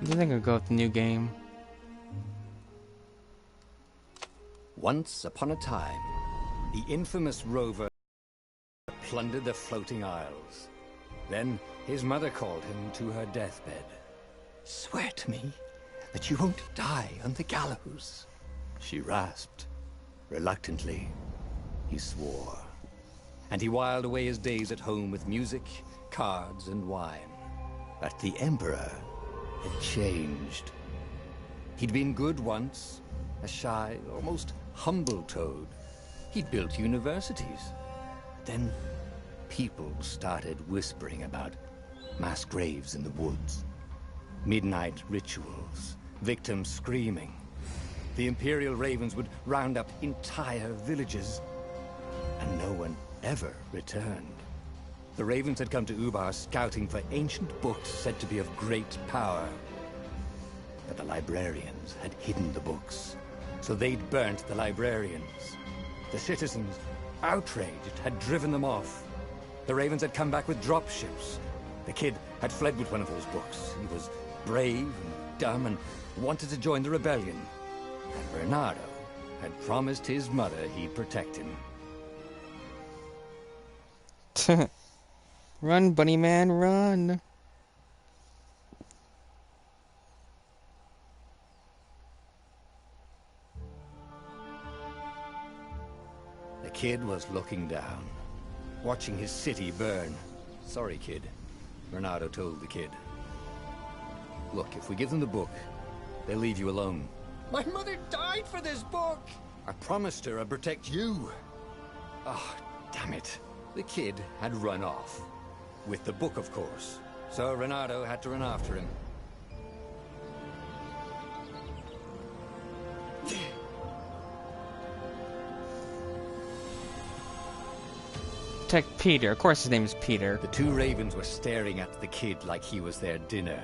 I think I'll go with the new game. Once upon a time, the infamous rover plundered the floating isles. Then his mother called him to her deathbed. "Swear to me that you won't die on the gallows," she rasped. Reluctantly, he swore. And he whiled away his days at home with music, cards, and wine. But the Emperor had changed. He'd been good once, a shy, almost humble toad. He'd built universities. Then people started whispering about mass graves in the woods, midnight rituals, victims screaming. The Imperial Ravens would round up entire villages, and no one ever returned. The Ravens had come to Ubar scouting for ancient books said to be of great power. But the librarians had hidden the books, so they'd burnt the librarians. The citizens, outraged, had driven them off. The Ravens had come back with dropships. The kid had fled with one of those books. He was brave and dumb and wanted to join the rebellion. And Bernardo had promised his mother he'd protect him. Run, bunny man, run. The kid was looking down, watching his city burn. "Sorry, kid," Bernardo told the kid. "Look, if we give them the book, they'll leave you alone." "My mother died for this book!" "I promised her I'd protect you." "Oh, damn it." The kid had run off. With the book, of course. So Bernardo had to run after him. Protect Peter. Of course his name is Peter. The two Ravens were staring at the kid like he was their dinner,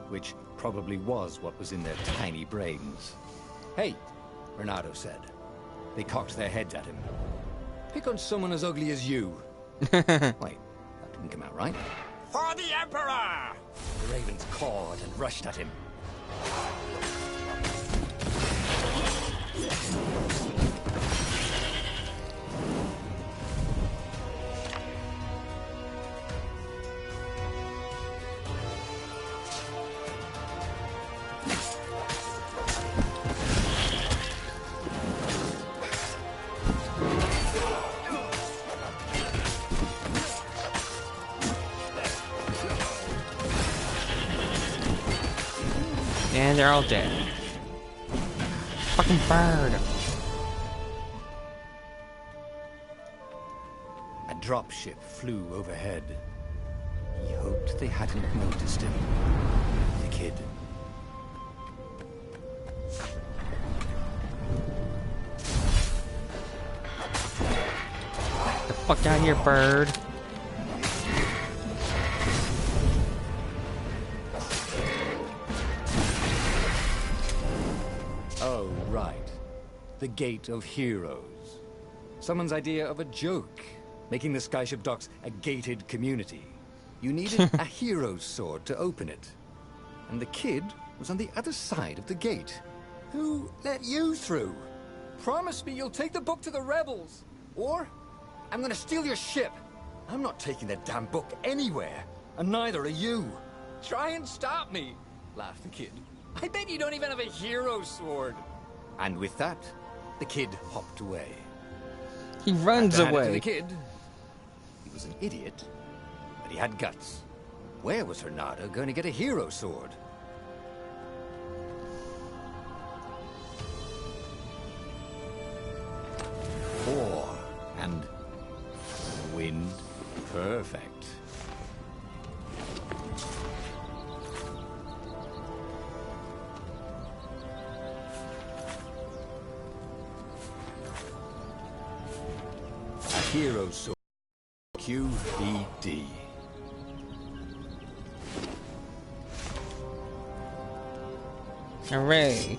which probably was what was in their tiny brains. "Hey," Bernardo said. They cocked their heads at him. "Pick on someone as ugly as you." Wait, that didn't come out right. "For the Emperor!" The Ravens cawed and rushed at him. And they're all dead. Fucking bird. A dropship flew overhead. He hoped they hadn't noticed him. The kid. Get the fuck out of here, bird. Oh, right. The Gate of Heroes. Someone's idea of a joke, making the Skyship docks a gated community. You needed a hero's sword to open it. And the kid was on the other side of the gate. Who let you through? Promise me you'll take the book to the rebels, or I'm gonna steal your ship. I'm not taking that damn book anywhere, and neither are you. Try and stop me, laughed the kid. I bet you don't even have a hero sword. And with that, the kid hopped away. He runs away. To the kid, he was an idiot, but he had guts. Where was Bernardo going to get a hero sword? Four and wind perfect. hero sword. QDD. Hooray.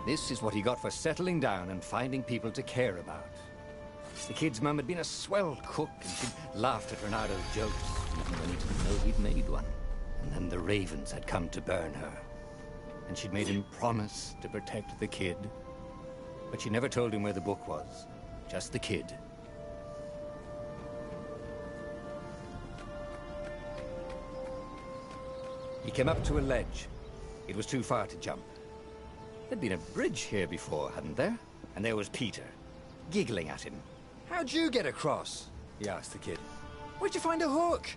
This is what he got for settling down and finding people to care about. The kid's mum had been a swell cook, and she'd laughed at Renado's jokes, even when he didn't know he'd made one. And then the ravens had come to burn her. And she'd made him promise to protect the kid. But she never told him where the book was. Just the kid. He came up to a ledge. It was too far to jump. There'd been a bridge here before, hadn't there? And there was Peter, giggling at him. "How'd you get across?" he asked the kid. "Where'd you find a hook?"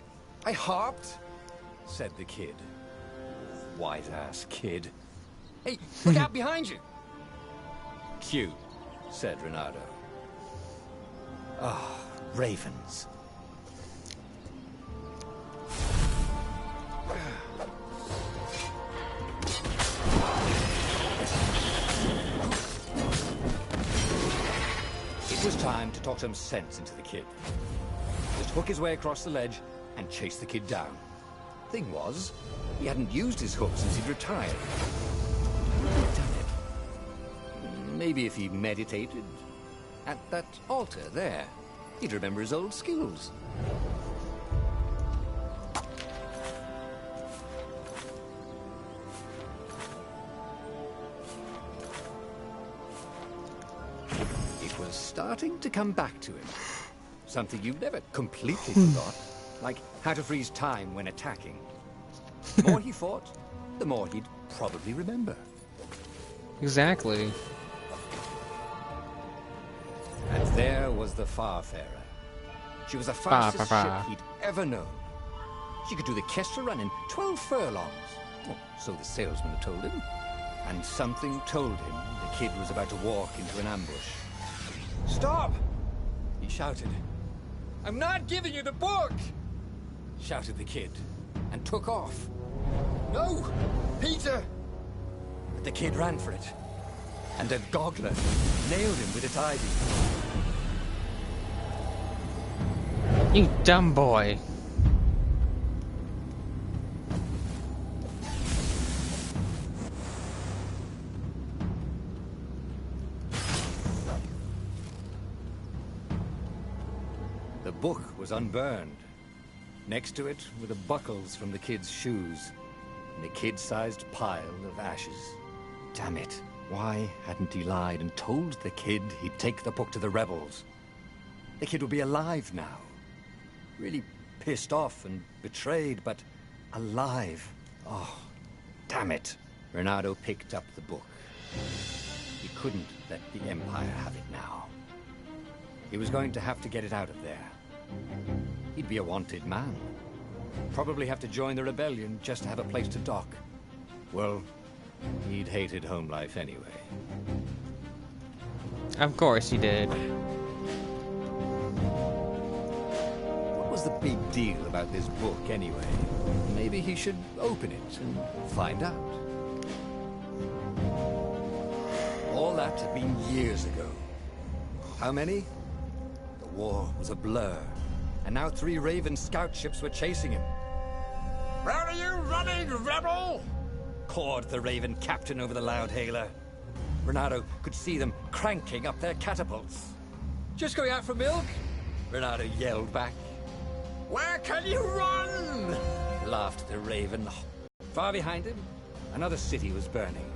"I hopped," said the kid. White-ass kid. "Hey, look out behind you!" "Cute," said Renato. Ah, ravens. It was time to talk some sense into the kid. Just hook his way across the ledge and chase the kid down. Thing was, he hadn't used his hook since he'd retired. Would he have done it? Maybe if he meditated at that altar there, he'd remember his old skills. Starting to come back to him. Something you never completely forgot, like how to freeze time when attacking. The more he fought, the more he'd probably remember. Exactly. And there was the Farfarer. She was the fastest ship he'd ever known. She could do the Kestra run in 12 furlongs. Well, so the salesman had told him. And something told him the kid was about to walk into an ambush. "Stop!" he shouted. "I'm not giving you the book!" shouted the kid, and took off. "No! Peter!" But the kid ran for it, and a goggler nailed him with its ivy. You dumb boy. The book was unburned. Next to it were the buckles from the kid's shoes, and a kid-sized pile of ashes. Damn it. Why hadn't he lied and told the kid he'd take the book to the rebels? The kid would be alive now. Really pissed off and betrayed, but alive. Oh, damn it. Renato picked up the book. He couldn't let the Empire have it now. He was going to have to get it out of there. He'd be a wanted man. Probably have to join the rebellion just to have a place to dock. Well, he'd hated home life anyway. Of course he did. What was the big deal about this book anyway? Maybe he should open it and find out. All that had been years ago. How many? The war was a blur. And now 3 Raven scout ships were chasing him. "Where are you running, rebel?" cawed the Raven captain over the loudhailer. Renato could see them cranking up their catapults. "Just going out for milk?" Renato yelled back. "Where can you run?" laughed the Raven. Far behind him, another city was burning.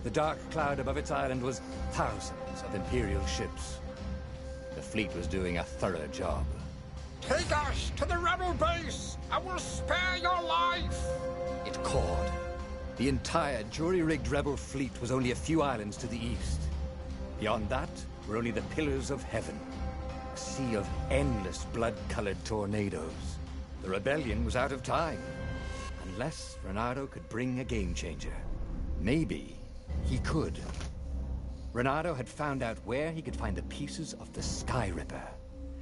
The dark cloud above its island was thousands of Imperial ships. The fleet was doing a thorough job. "Take us to the rebel base! I will spare your life!" it cawed. The entire jury-rigged rebel fleet was only a few islands to the east. Beyond that were only the pillars of heaven. sea of endless blood-colored tornadoes. The rebellion was out of time. Unless Renato could bring a game-changer. Maybe he could. Renato had found out where he could find the pieces of the Sky Ripper,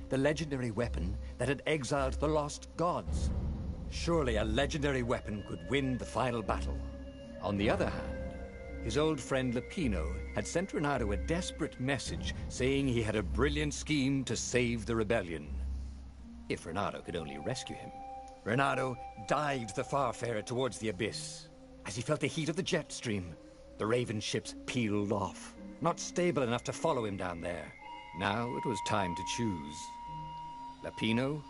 the legendary weapon that had exiled the lost gods. Surely a legendary weapon could win the final battle. On the other hand, his old friend Lupino had sent Renato a desperate message saying he had a brilliant scheme to save the rebellion. If Renato could only rescue him. Renato dived the Farfarer towards the abyss. As he felt the heat of the jet stream, the Raven ships peeled off, not stable enough to follow him down there. Now it was time to choose. Lupino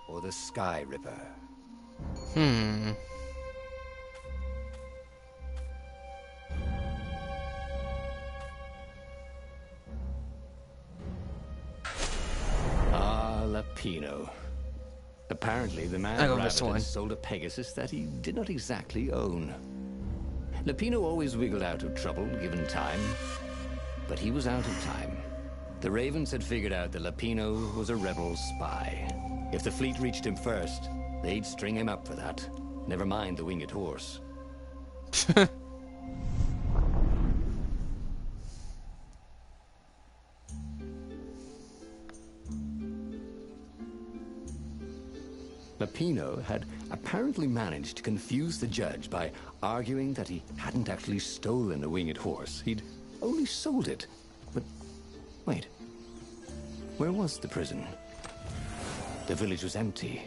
or the Sky Ripper? Ah, Lupino. Apparently, the man rabbit had sold a Pegasus that he did not exactly own. Lupino always wiggled out of trouble, given time. But he was out of time. The Ravens had figured out that Lupino was a rebel spy. If the fleet reached him first, they'd string him up for that. Never mind the winged horse. Lupino had apparently managed to confuse the judge by arguing that he hadn't actually stolen a winged horse. He'd only sold it. But wait, where was the prison? The village was empty.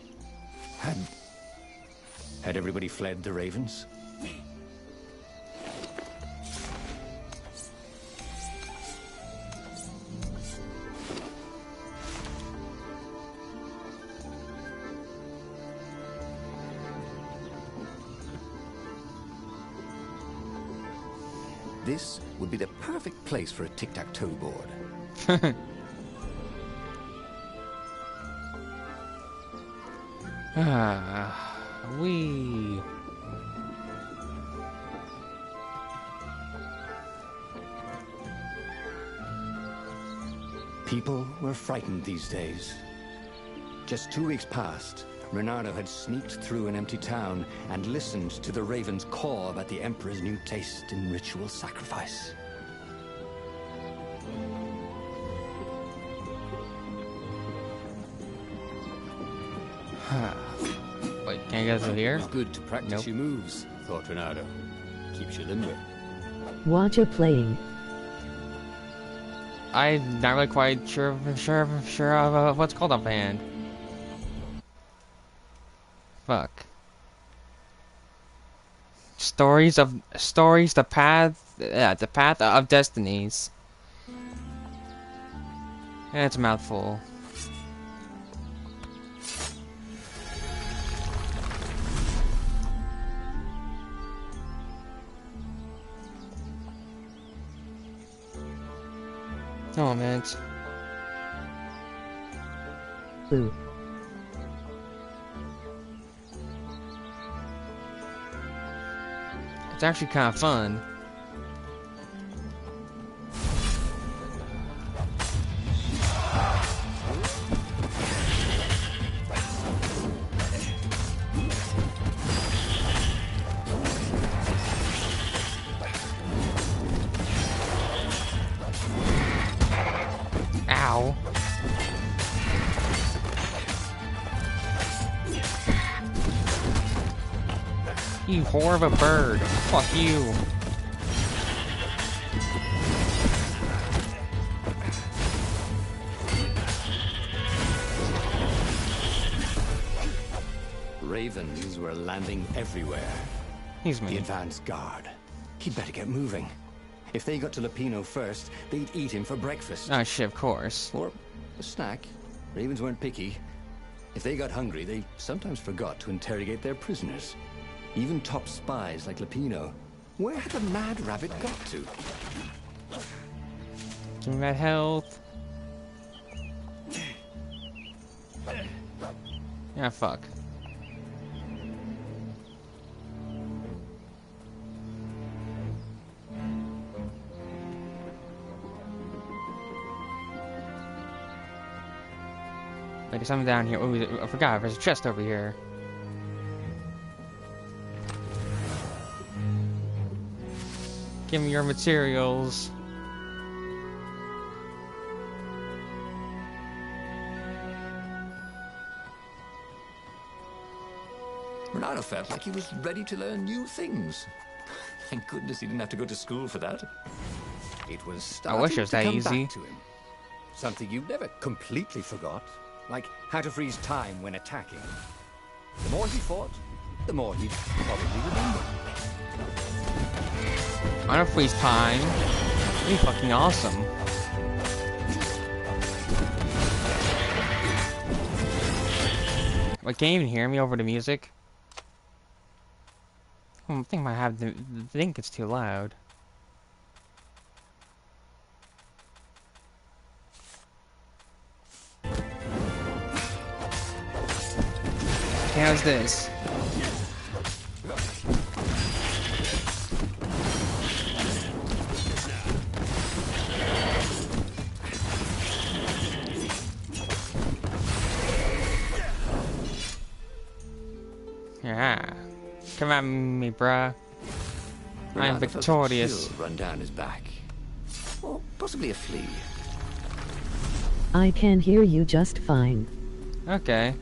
Had everybody fled the Ravens? This would be the perfect place for a tic-tac-toe board. We. People were frightened these days. Just 2 weeks past, Renato had sneaked through an empty town and listened to the Ravens caw about the Emperor's new taste in ritual sacrifice. Wait, can I get through here? It's good to practice your moves, thought Renato. Keeps you limber. Watcher playing. I'm not really quite sure of what's called offhand. Fuck. The path of destinies. Yeah, it's a mouthful. Oh man. Boo. It's actually kind of fun. Ow. You whore of a bird. Fuck you. Ravens were landing everywhere. He's The me. advance guard. He'd better get moving. If they got to Lupino first, they'd eat him for breakfast. Oh shit, of course. Or a snack. Ravens weren't picky. If they got hungry, they sometimes forgot to interrogate their prisoners. Even top spies like Lupino. Where had the mad rabbit got to? Give me that health. Yeah, fuck. there's something down here. Ooh, I forgot. There's a chest over here. Give me your materials. Renato felt like he was ready to learn new things. Thank goodness he didn't have to go to school for that. It was starting I wish it was to that come easy. back to him. Something you never completely forgot, like how to freeze time when attacking. The more he fought, the more he'd probably remember. I don't freeze time. That'd be fucking awesome. Wait, can you even hear me over the music? I think I might have the think it's too loud. How's this? Yeah. Come at me, bruh. I am victorious. Run down his back. Or possibly a flea. I can hear you just fine. Okay.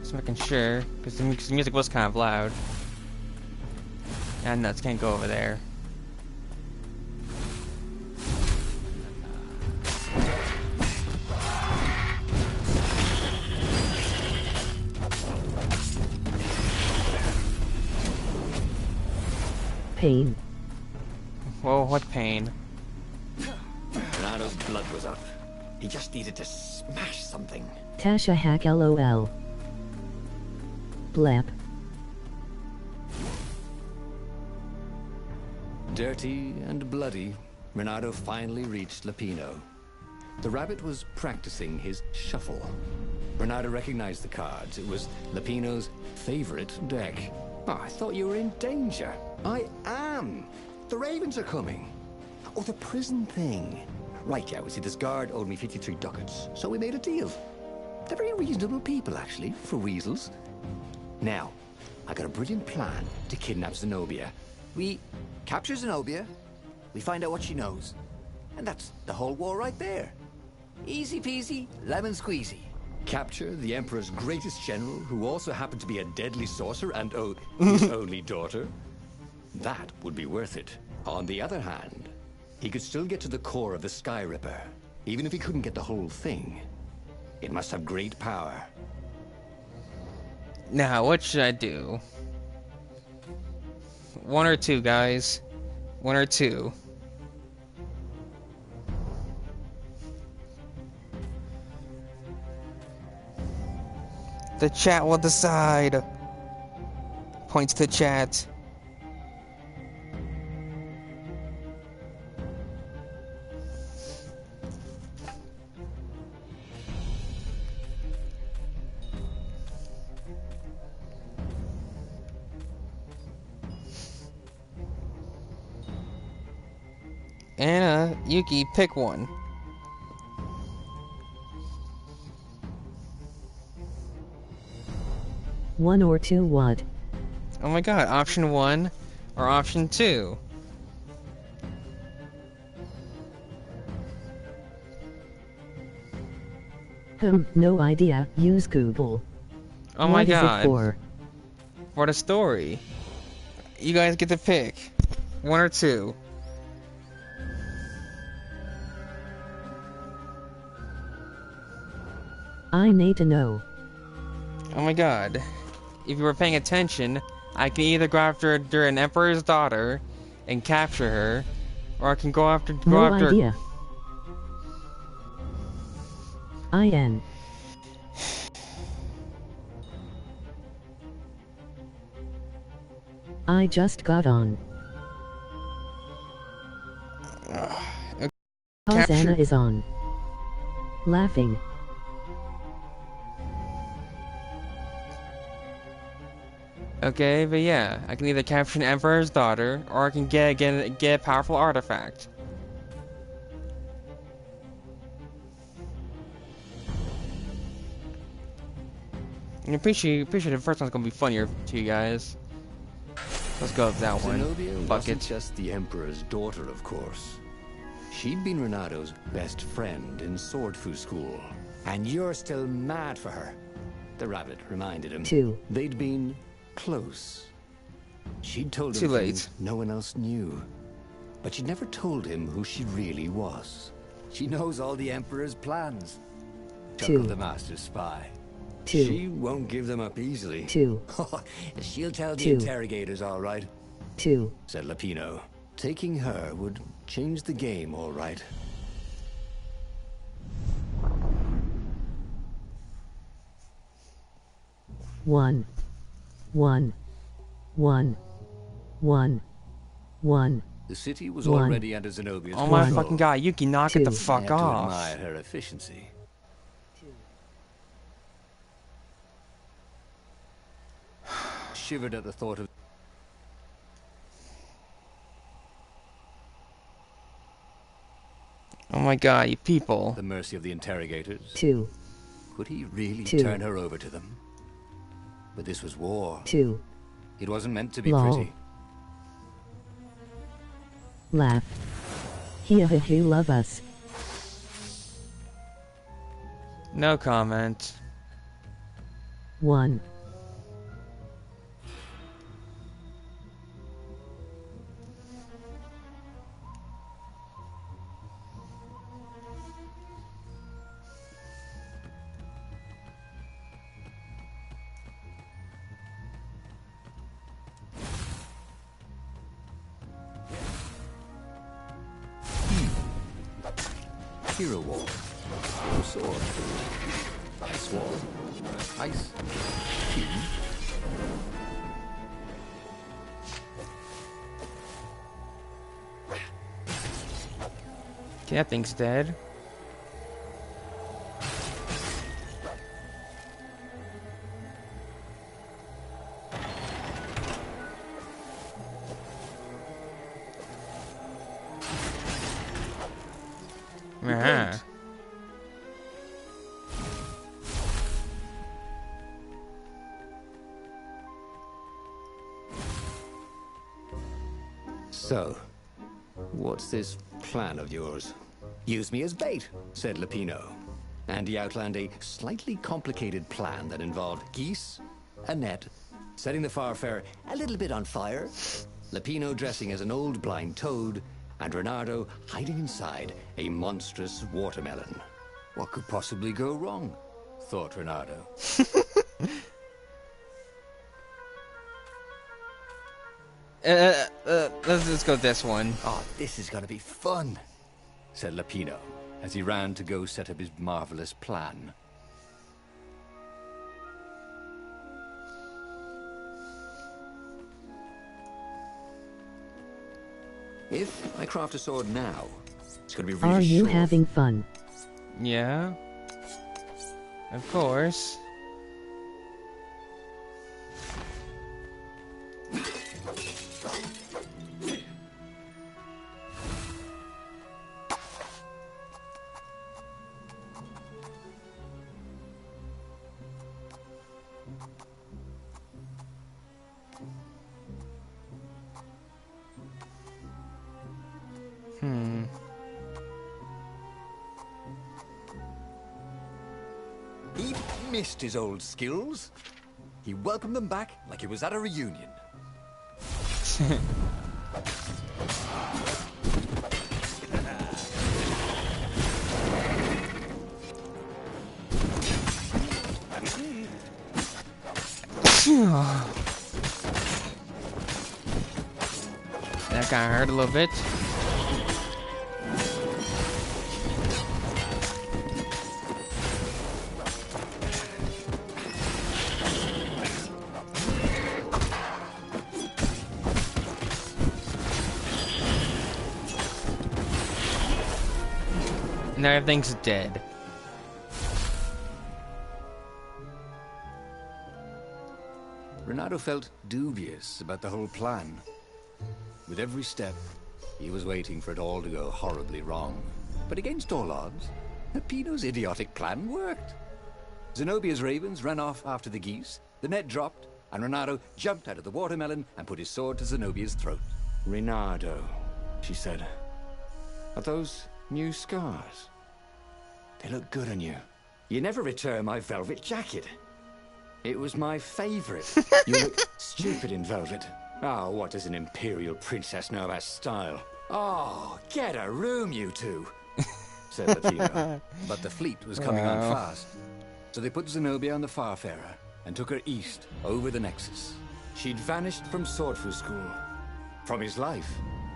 Just making sure, because the music was kind of loud. And nuts can't go over there. Pain. Whoa, what pain? Renato's blood was up. He just needed to smash something. Tasha hack LOL. Blap. Dirty and bloody, Renato finally reached Lapino. The rabbit was practicing his shuffle. Renato recognized the cards. It was Lapino's favorite deck. Oh, I thought you were in danger. I am. The ravens are coming. Oh, the prison thing. Right, yeah, see, this guard owed me 53 ducats, so we made a deal. They're very reasonable people, actually, for weasels. Now, I got a brilliant plan to kidnap Zenobia. We capture Zenobia, we find out what she knows, and that's the whole war right there. Easy peasy, lemon squeezy. Capture the Emperor's greatest general, who also happened to be a deadly sorcerer and his only daughter. That would be worth it. On the other hand, he could still get to the core of the Sky Ripper, even if he couldn't get the whole thing. It must have great power. Now, what should I do? One or two, guys. One or two. The chat will decide. Points to chat. Anna, Yuki, pick one. One or two what? Oh my god, option 1 or option 2? No idea. Use Google. Oh my god. What is it for? For the story. You guys get to pick. One or two. I need to know. Oh my god. If you were paying attention, I can either go after an emperor's daughter and capture her, or I can go after No idea. IN. I just got on. Cause Anna is on. Laughing. Okay, but yeah, I can either capture an emperor's daughter, or I can get a powerful artifact. I'm pretty sure the first one's gonna be funnier to you guys. Let's go with that one. Zenobia Fuck wasn't it. just the Emperor's daughter, of course. She'd been Renato's best friend in Sword Fu school. And you're still mad for her. The rabbit reminded him. 2. They'd been close. She'd told him Too late. things no one else knew. But she'd never told him who she really was. She knows all the Emperor's plans. 2. Chuckled the master spy. 2. She won't give them up easily. 2. She'll tell the 2. interrogators, all right, 2. Said Lapino. Taking her would change the game, all right. One. 1. 1. 1. 1. The city was One. already under Zenobia's Oh my control. fucking god, Yuki, knock it the 2. I fuck had to off. admire her efficiency. Shivered at the thought of Oh my god, you people. the mercy of the interrogators. 2. Could he really 2. turn her over to them? But this was war. 2. It wasn't meant to be Lol. pretty. Laugh. He love us. No comment. 1. Hero wall. Sword. Ice wall. Ice. Cube. Okay, that thing's dead. Ah. So, what's this plan of yours? use me as bait. Said Lapino. And he outlined a slightly complicated plan that involved geese, a net, setting the Farfair A little bit on fire. Lapino dressing as an old blind toad, and Renardo hiding inside a monstrous watermelon. What could possibly go wrong? Thought Renardo. Let's go with this one. Oh, this is gonna be fun. Said Lapino, as he ran to go set up his marvelous plan. If I craft a sword now, it's gonna be really Are you short. having fun? Yeah. Of course. He missed his old skills. He welcomed them back like he was at a reunion. That kind of hurt a little bit. Now everything's dead. Renato felt dubious about the whole plan. With every step, he was waiting for it all to go horribly wrong. But against all odds, Peppino's idiotic plan worked. Zenobia's ravens ran off after the geese, the net dropped, and Renato jumped out of the watermelon and put his sword to Zenobia's throat. Renato, she said. Are those new scars? They look good on you. You never return my velvet jacket. It was my favorite. You look stupid in velvet. Oh, what does an imperial princess know about style? Oh, get a room, you two, said Latino. But the fleet was coming on fast. So they put Zenobia on the Farfarer and took her east, over the Nexus. She'd vanished from Swordfu School, from his life,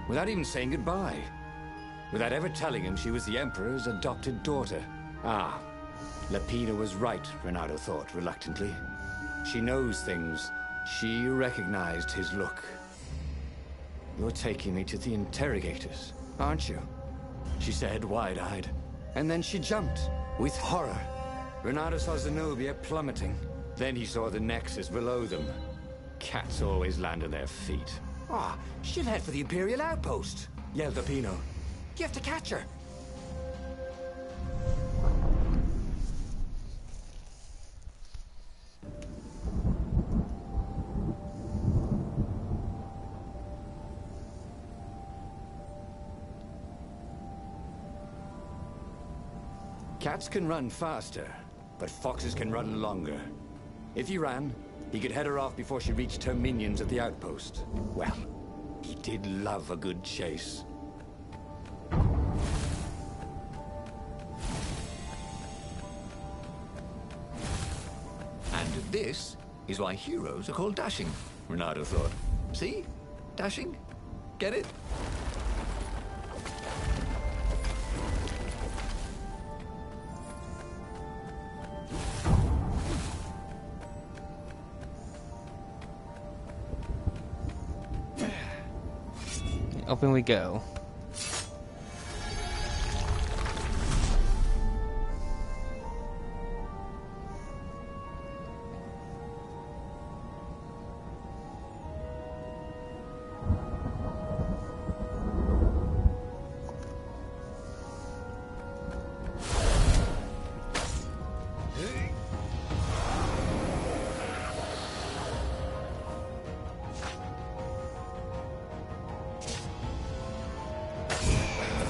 without even saying goodbye. Without ever telling him she was the Emperor's adopted daughter. Ah, Lapina was right, Renato thought reluctantly. She knows things. She recognized his look. You're taking me to the interrogators, aren't you? She said, wide-eyed. And then she jumped, with horror. Renato saw Zenobia plummeting. Then he saw the Nexus below them. Cats always land on their feet. Ah, she'll head for the Imperial outpost, yelled Lapino. You have to catch her. Cats can run faster, but foxes can run longer. If he ran, he could head her off before she reached her minions at the outpost. Well, he did love a good chase. And this is why heroes are called dashing, Renato thought. See? Dashing? Get it? Open we go.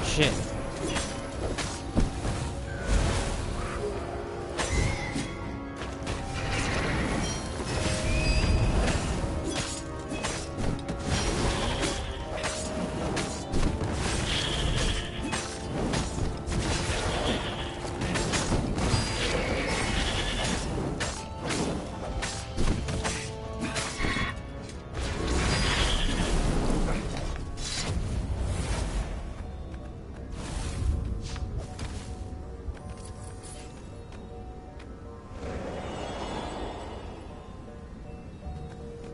Shit.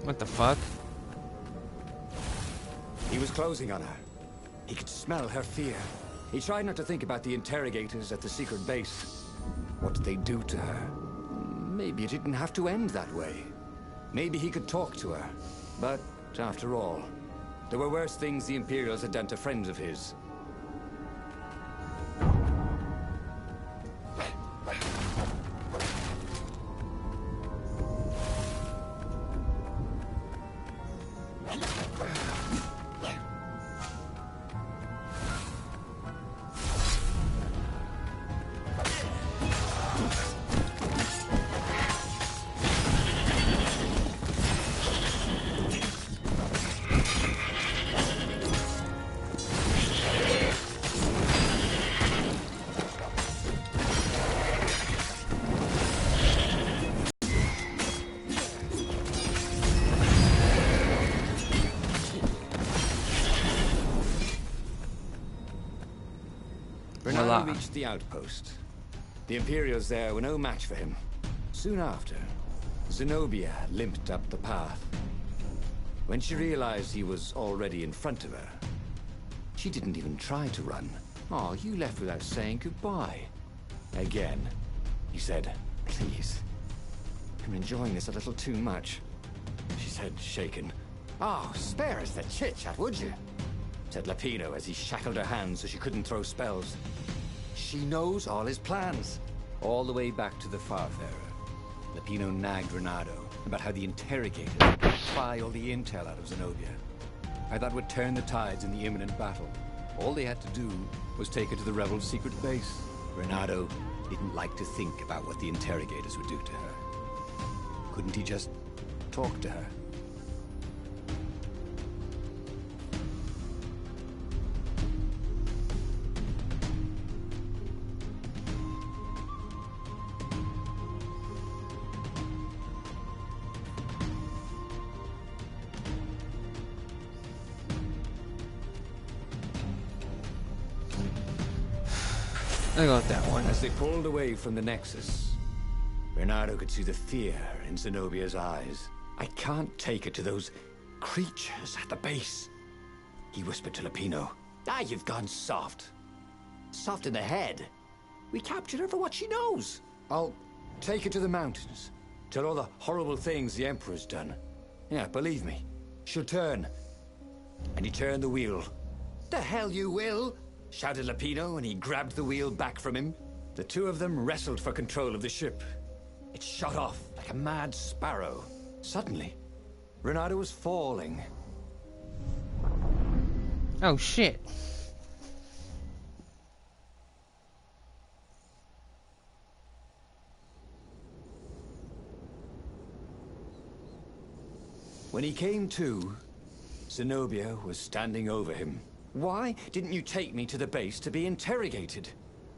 What the fuck? He was closing on her. He could smell her fear. He tried not to think about the interrogators at the secret base. What did they do to her? Maybe it didn't have to end that way. Maybe he could talk to her. But, after all, there were worse things the Imperials had done to friends of his. Renato reached the outpost. The Imperials there were no match for him. Soon after, Zenobia limped up the path. When she realized he was already in front of her, she didn't even try to run. Oh, you left without saying goodbye. Again, he said, please. I'm enjoying this a little too much. She said, shaken. Oh, spare us the chit-chat, would you? Said Lapino as he shackled her hands so she couldn't throw spells. She knows all his plans. All the way back to the Farfarer. Lapino nagged Renato about how the interrogators could pry all the intel out of Zenobia. How that would turn the tides in the imminent battle. All they had to do was take her to the rebels' secret base. Renato didn't like to think about what the interrogators would do to her. Couldn't he just talk to her? I'll go with that one. As they pulled away from the Nexus, Renato could see the fear in Zenobia's eyes. I can't take her to those creatures at the base, he whispered to Lapino. Ah, you've gone soft. Soft in the head. We captured her for what she knows. I'll take her to the mountains. Tell all the horrible things the Emperor's done. Yeah, believe me, she'll turn. And he turned the wheel. The hell you will! Shouted Lapino, and he grabbed the wheel back from him. The two of them wrestled for control of the ship. It shot off like a mad sparrow. Suddenly, Renato was falling. Oh shit. When he came to, Zenobia was standing over him. Why didn't you take me to the base to be interrogated?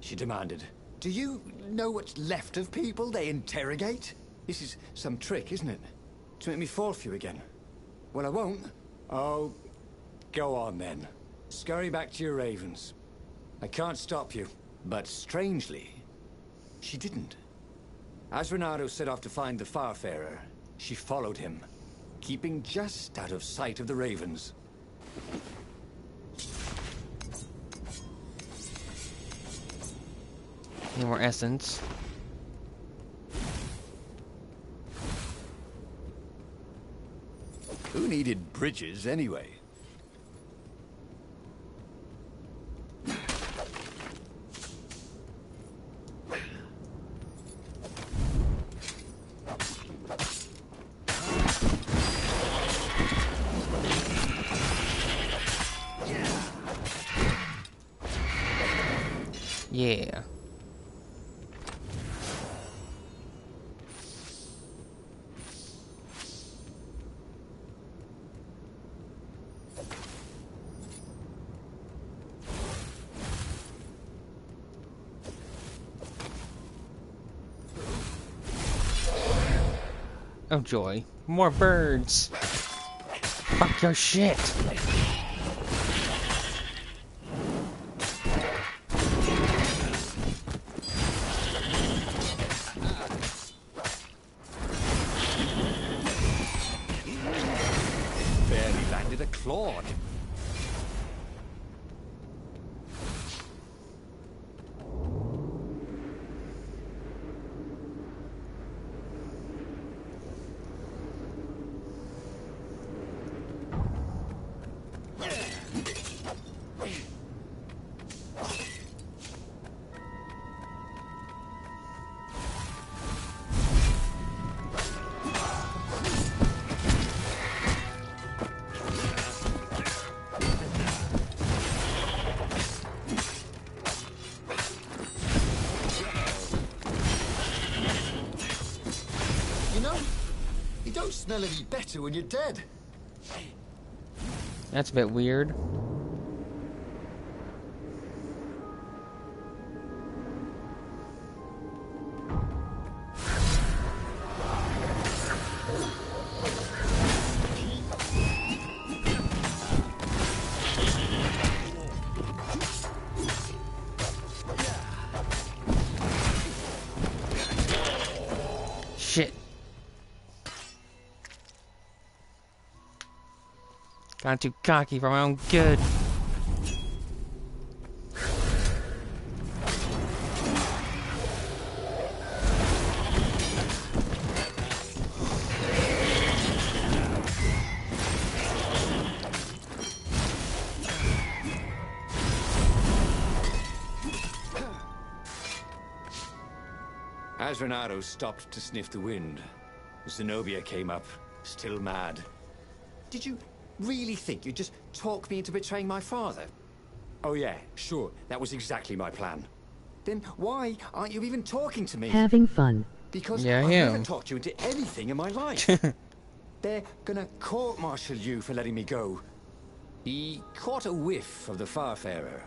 She demanded. Do you know what's left of people they interrogate? This is some trick, isn't it? To make me fall for you again. Well, I won't. Oh, go on then. Scurry back to your ravens. I can't stop you. But strangely, she didn't. As Renato set off to find the Farfarer, she followed him, keeping just out of sight of the ravens. Need more essence. Who needed bridges anyway? Yeah. Oh joy. More birds. Fuck your shit. Barely landed a claw. You know, you don't smell any better when you're dead. That's a bit weird. Shit. Got too cocky for my own good. As Renato stopped to sniff the wind, Zenobia came up, still mad. Did you really think you'd just talk me into betraying my father? Oh yeah, sure, that was exactly my plan. Then why aren't you even talking to me? Having fun. Because Yeah, I I've never am. talked you into anything in my life. They're gonna court-martial you for letting me go. He caught a whiff of the Farfarer.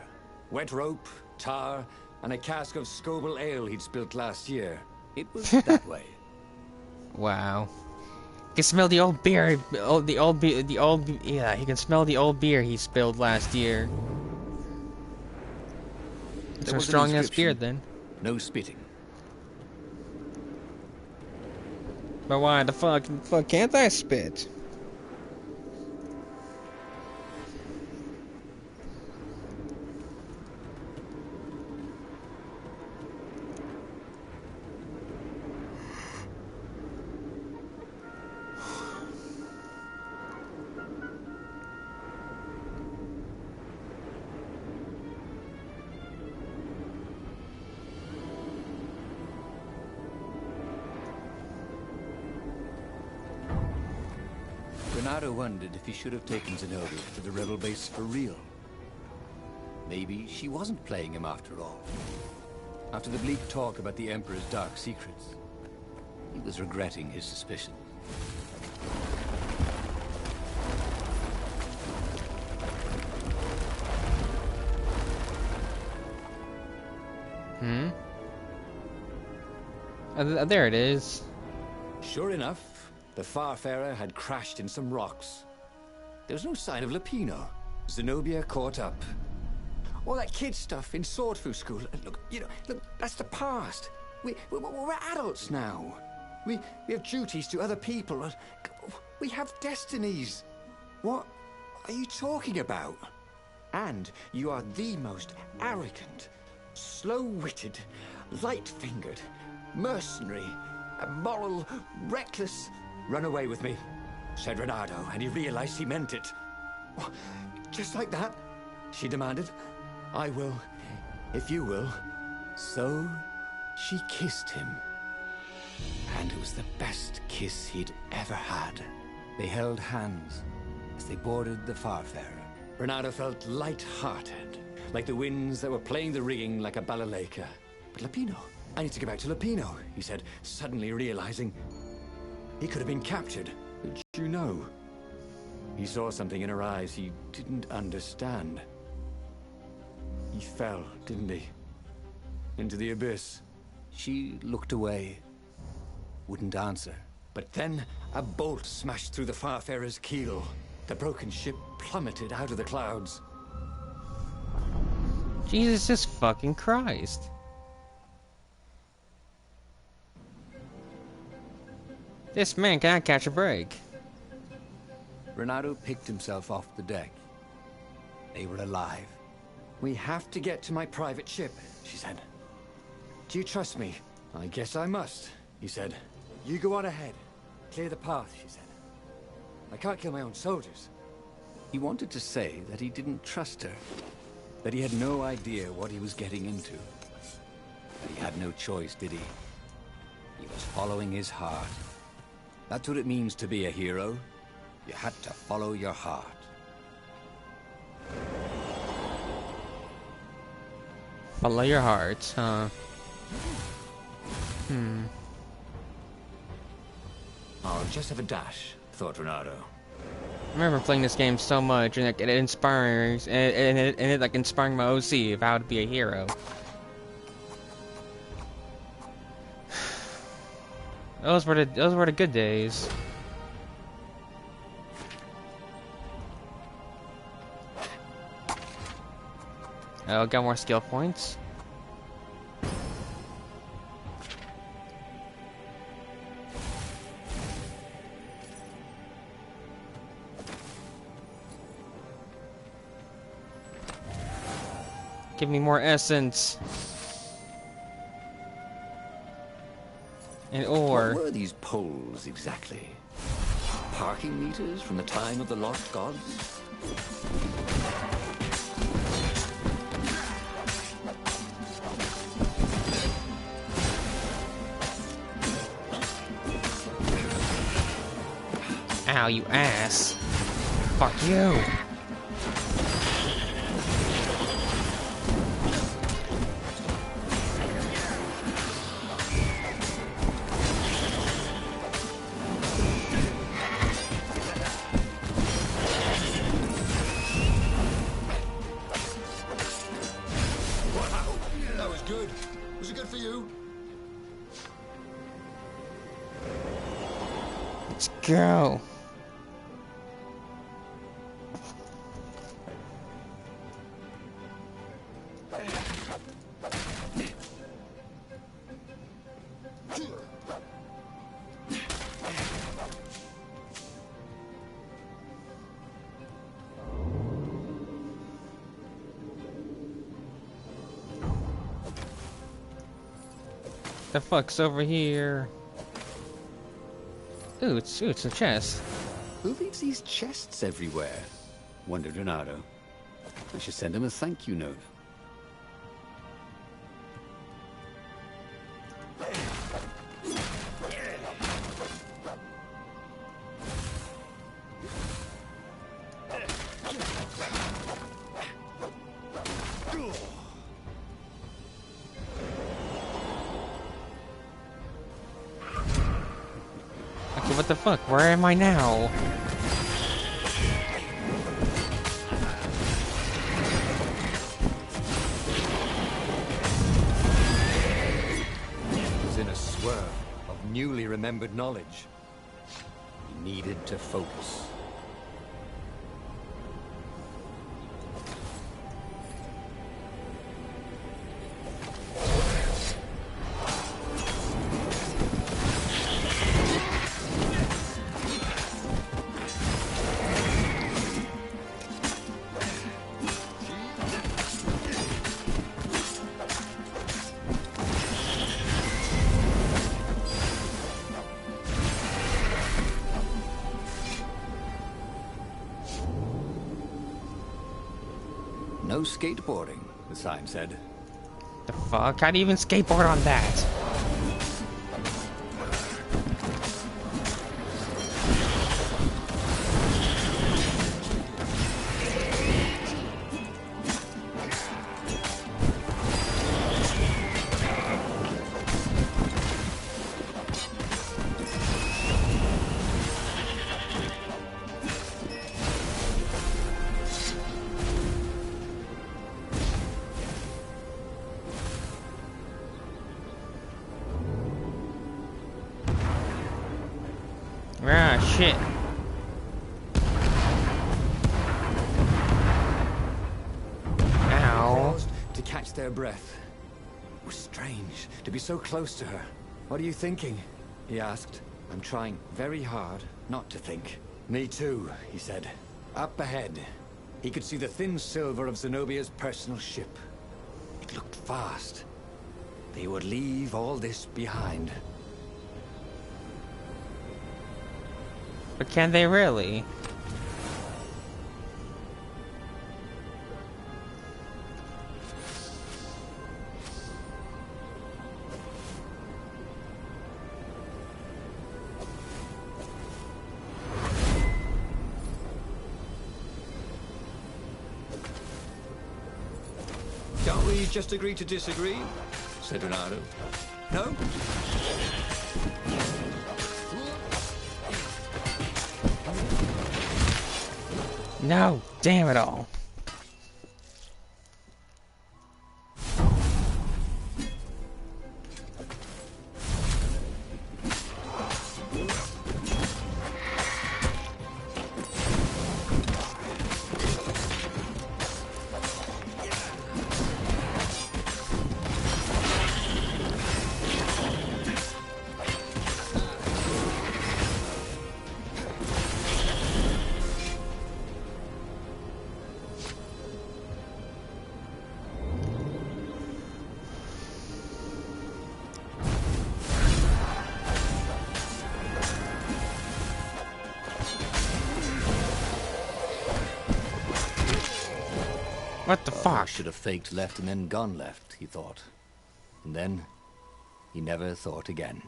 Wet rope, tar, and a cask of Scobel ale he'd spilt last year. It was that way. Wow. You can smell the old beer. Yeah, he can smell the old beer he spilled last year. It's There a was an strong ass beer inscription. then. No spitting. But why the fuck can't I spit? Renato wondered if he should have taken Zenobia to the rebel base for real. Maybe she wasn't playing him after all. After the bleak talk about the Emperor's dark secrets, he was regretting his suspicions. There it is. Sure enough, the Farfarer had crashed in some rocks. There was no sign of Lupino. Zenobia caught up. All that kid stuff in Swordfu School. Look, look, that's the past. We're adults now. We have duties to other people. We have destinies. What are you talking about? And you are the most arrogant, slow-witted, light-fingered, mercenary, immoral, reckless... Run away with me, said Renato, and he realized he meant it. What? Just like that? She demanded. I will, if you will. So, she kissed him. And it was the best kiss he'd ever had. They held hands as they boarded the Farfarer. Renato felt light-hearted, like the winds that were playing the rigging like a balalaika. But Lupino, I need to get back to Lupino, he said, suddenly realizing he could have been captured. Did you know? He saw something in her eyes he didn't understand. He fell, didn't he? Into the abyss. She looked away, wouldn't answer. But then a bolt smashed through the Farfarer's keel. The broken ship plummeted out of the clouds. Jesus fucking Christ. This man cannot catch a break. Renato picked himself off the deck. They were alive. We have to get to my private ship, she said. Do you trust me? I guess I must, he said. You go on ahead. Clear the path, she said. I can't kill my own soldiers. He wanted to say that he didn't trust her, that he had no idea what he was getting into. But he had no choice, did he? He was following his heart. That's what it means to be a hero. You had to follow your heart. Follow your heart, huh? I'll just have a dash, thought Renato. I remember playing this game so much, and it inspires, and it like inspiring my OC of how to be a hero. Those were the good days. Oh, got more skill points. Give me more essence. And ore. What were these poles exactly? Parking meters from the time of the lost gods? Ow, you ass. Fuck you. That was good. Was it good for you? Let's go. The fuck's over here? Ooh, it's a chest. Who leaves these chests everywhere? Wondered Renato. I should send him a thank you note. Okay, what the fuck? Where am I now? He was in a swirl of newly remembered knowledge. He needed to focus. No skateboarding, the sign said. The fuck? How do you even skateboard on that? Ah, shit. Ow. Paused to catch their breath. It was strange to be so close to her. What are you thinking? He asked. I'm trying very hard not to think. Me too, he said. Up ahead, he could see the thin silver of Zenobia's personal ship. It looked fast. They would leave all this behind. But can they really? Can't we just agree to disagree? Said Renato. No? No, damn it all. What the I fuck? should have faked left and then gone left, he thought. And then, he never thought again.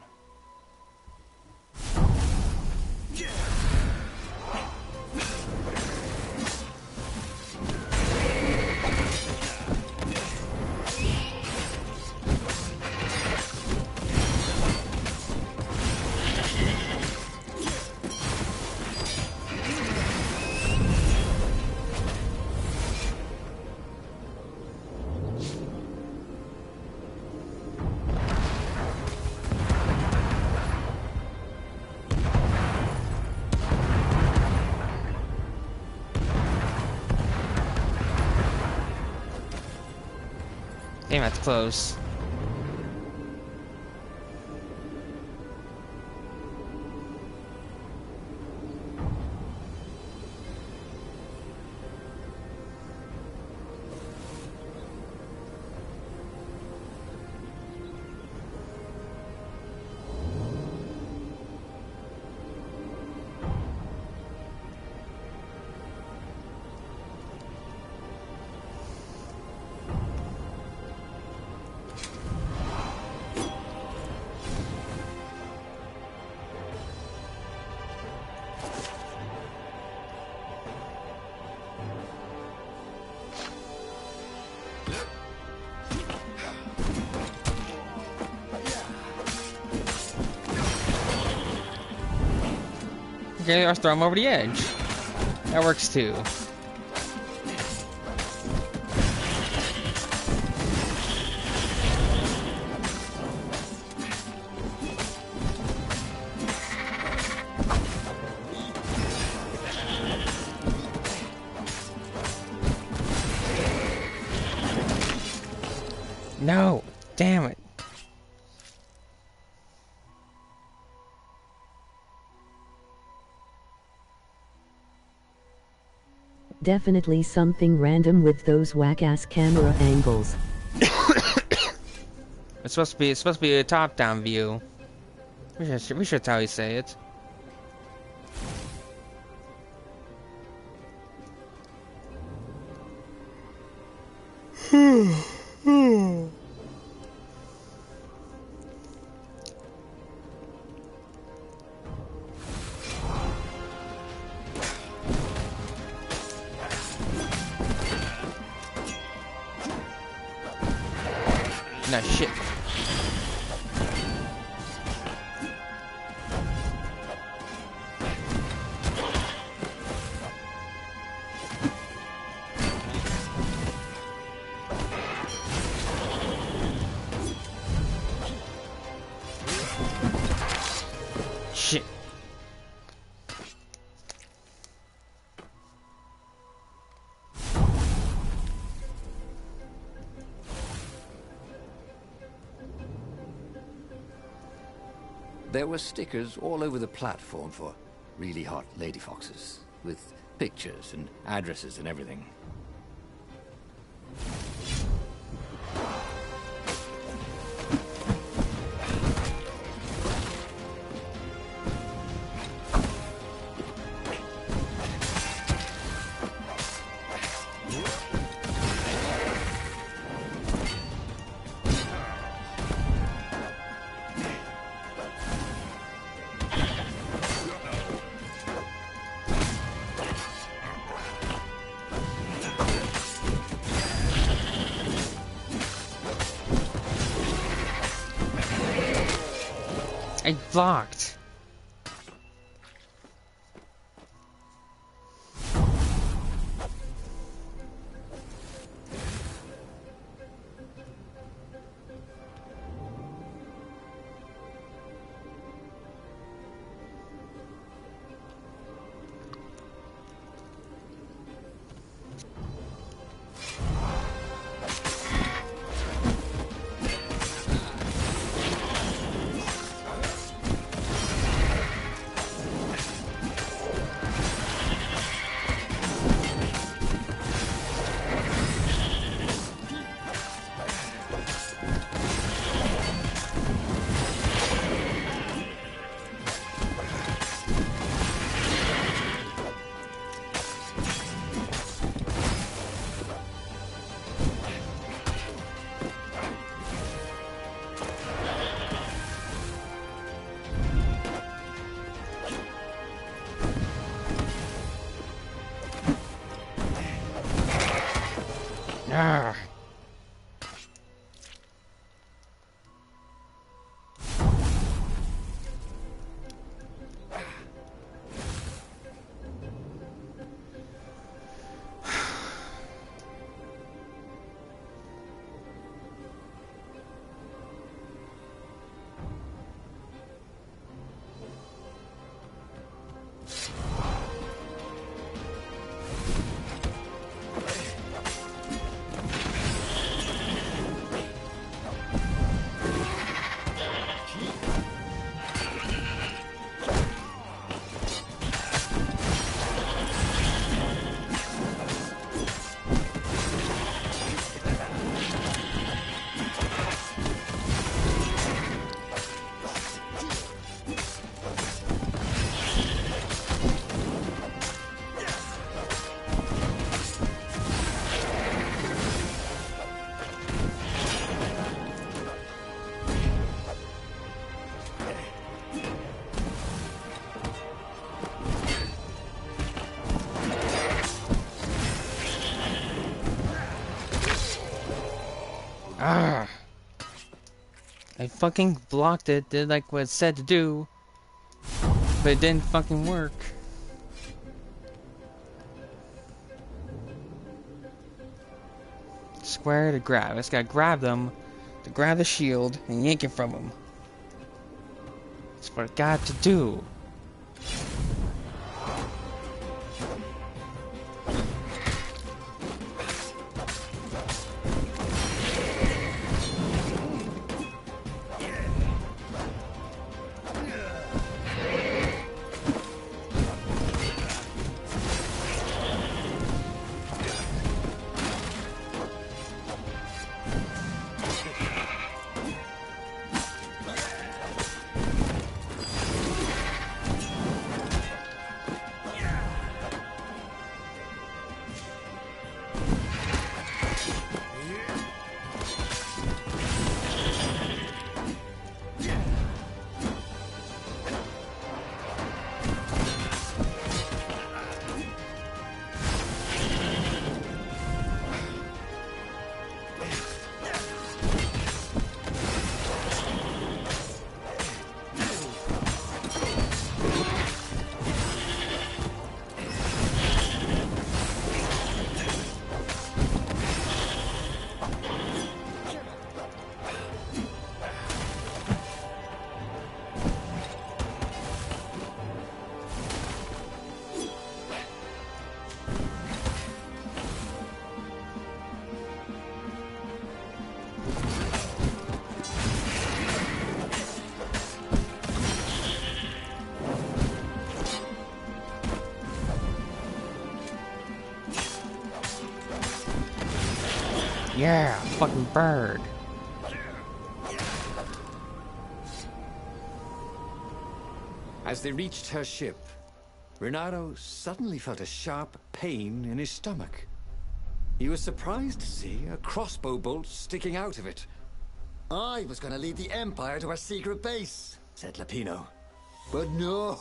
Damn, that's close. Okay, let's throw him over the edge. That works too. No! Damn it. Definitely something random with those whack-ass camera angles. It's supposed to be a top-down view. We should that's how you say it. No shit. Shit. There were stickers all over the platform for really hot lady foxes, with pictures and addresses and everything. I blocked. fucking blocked it, did like what it said to do, but it didn't fucking work. Square to grab. I just gotta grab them to grab the shield and yank it from him. That's what I got to do. Yeah, fucking bird. As they reached her ship, Renato suddenly felt a sharp pain in his stomach. He was surprised to see a crossbow bolt sticking out of it. I was gonna lead the Empire to a secret base, said Lapino. But no,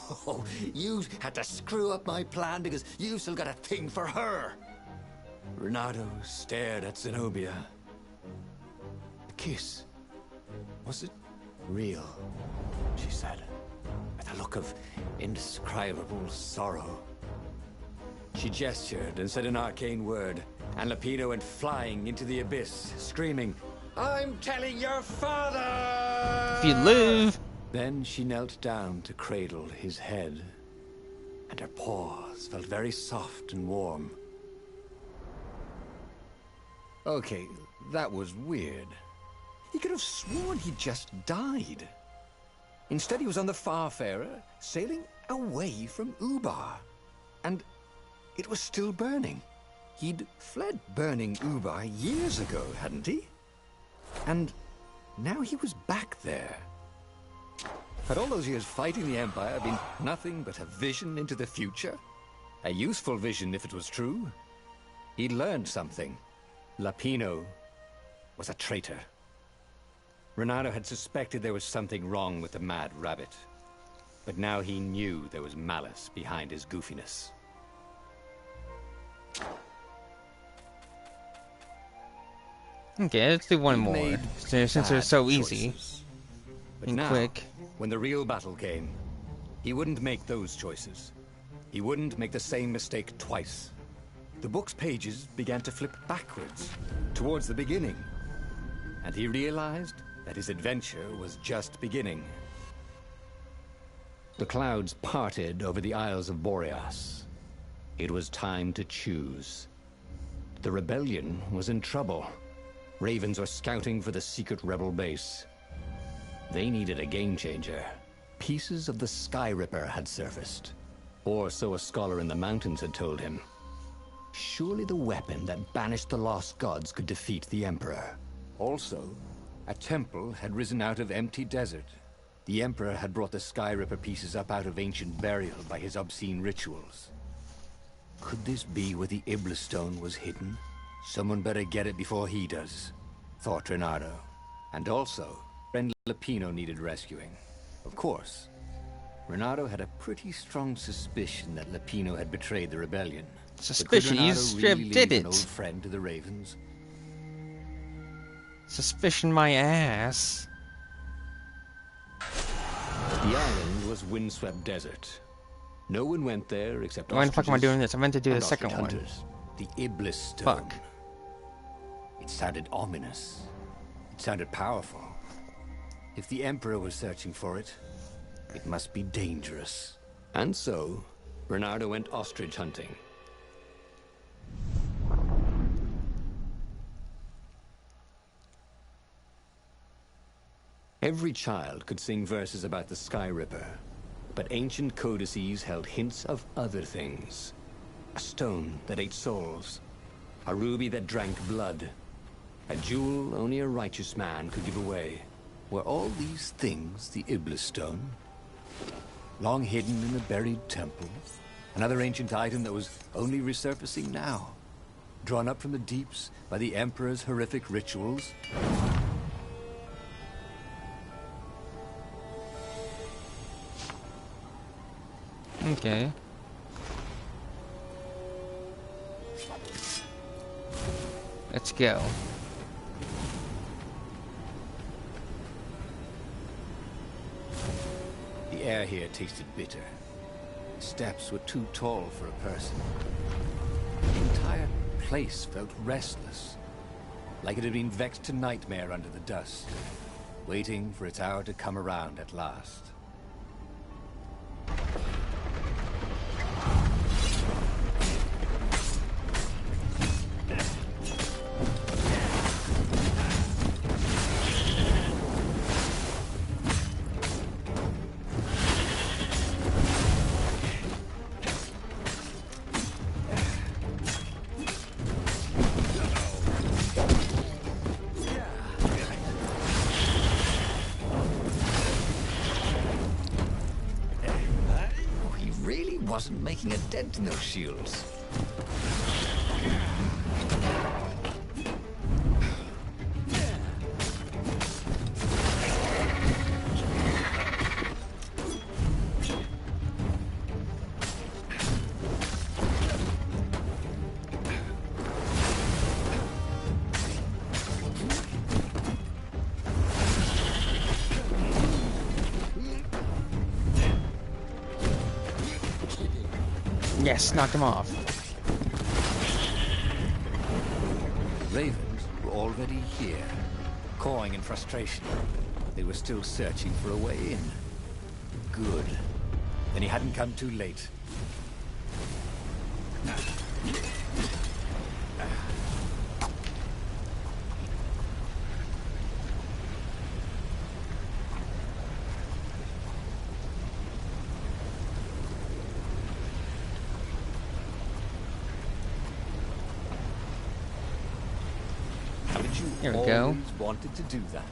you had to screw up my plan because you still got a thing for her. Renato stared at Zenobia. The kiss. Was it real? She said, with a look of indescribable sorrow. She gestured and said an arcane word, and Lapino went flying into the abyss, screaming, "I'm telling your father!" If you live. Then she knelt down to cradle his head, and her paws felt very soft and warm. Okay, that was weird. He could have sworn he just died. Instead, he was on the Farfarer, sailing away from Ubar. And it was still burning. He'd fled burning Ubar years ago, hadn't he? And now he was back there. Had all those years fighting the Empire been nothing but a vision into the future? A useful vision if it was true. He'd learned something. Lapino was a traitor. Renato had suspected there was something wrong with the Mad Rabbit. But now he knew there was malice behind his goofiness. Okay, let's do one more. Made Since they're so easy choices. But and now, quick. when the real battle came, he wouldn't make those choices. He wouldn't make the same mistake twice. The book's pages began to flip backwards, towards the beginning. And he realized that his adventure was just beginning. The clouds parted over the Isles of Boreas. It was time to choose. The rebellion was in trouble. Ravens were scouting for the secret rebel base. They needed a game changer. Pieces of the Sky Ripper had surfaced. Or so a scholar in the mountains had told him. Surely the weapon that banished the lost gods could defeat the Emperor. Also, a temple had risen out of empty desert. The Emperor had brought the Sky Ripper pieces up out of ancient burial by his obscene rituals. Could this be where the Iblis stone was hidden? Someone better get it before he does, thought Renato. And also, friend Lapino needed rescuing. Of course, Renato had a pretty strong suspicion that Lapino had betrayed the rebellion. Suspicion? You strip really did leave an it. old friend to the Ravens? Suspicion my ass. The island was windswept desert. No one went there except Why the fuck am I doing this? I meant to do the and second ostrich one. hunters. The Iblis Stone. Fuck. It sounded ominous. It sounded powerful. If the Emperor was searching for it, it must be dangerous. And so, Bernardo went ostrich hunting. Every child could sing verses about the Sky Ripper, but ancient codices held hints of other things. A stone that ate souls, a ruby that drank blood, a jewel only a righteous man could give away. Were all these things the Iblis Stone? Long hidden in a buried temple? Another ancient item that was only resurfacing now? Drawn up from the deeps by the Emperor's horrific rituals? Okay. Let's go. The air here tasted bitter. The steps were too tall for a person. The entire place felt restless, like it had been vexed to nightmare under the dust, waiting for its hour to come around at last. Wasn't making a dent in those shields. Yes, knocked him off. Ravens were already here, cawing in frustration. They were still searching for a way in. Good. Then he hadn't come too late. Here we go. Always wanted to do that.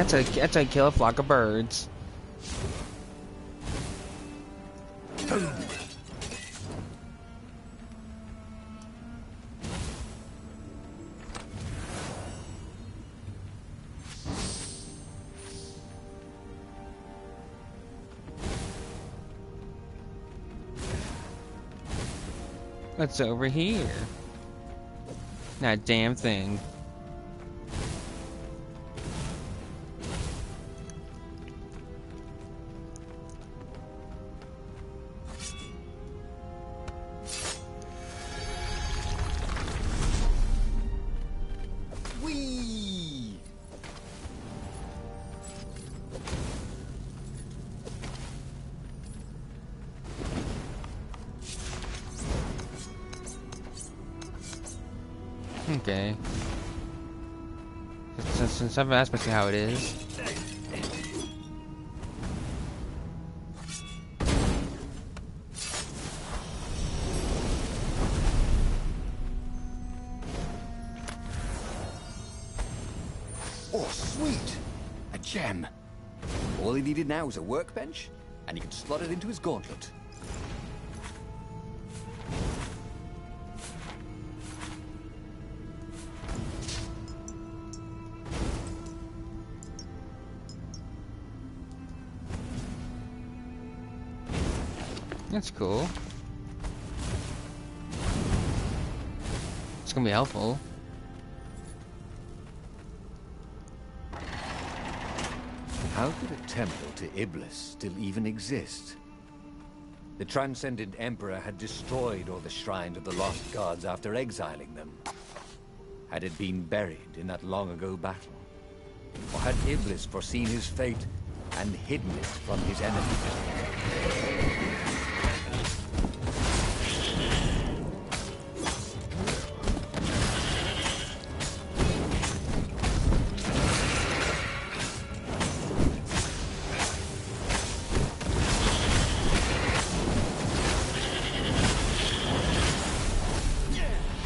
That's a kill a flock of birds. What's over here? That damn thing. Okay. Since some aspects of how it is. Oh, sweet! A gem. All he needed now was a workbench, and he could slot it into his gauntlet. That's cool. It's gonna be helpful. How could a temple to Iblis still even exist? The Transcendent Emperor had destroyed all the shrines of the lost gods after exiling them. Had it been buried in that long-ago battle? Or had Iblis foreseen his fate and hidden it from his enemies?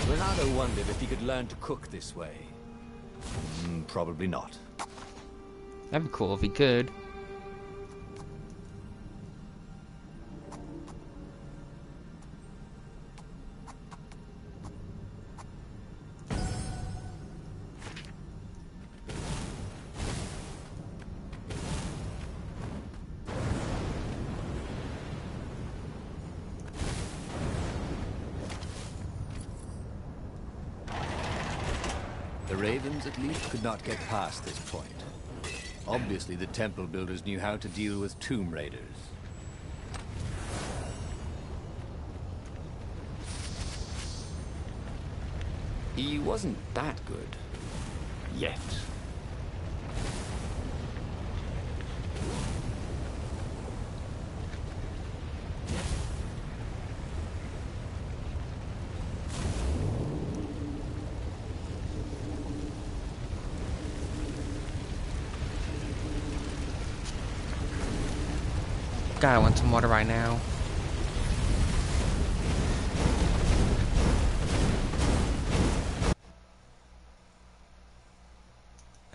Renato wondered if he could learn to cook this way. Probably not. That'd be cool if he could. The Ravens, at least, could not get past this point. Obviously, the temple builders knew how to deal with tomb raiders. He wasn't that good. Yet. God, I want some water right now.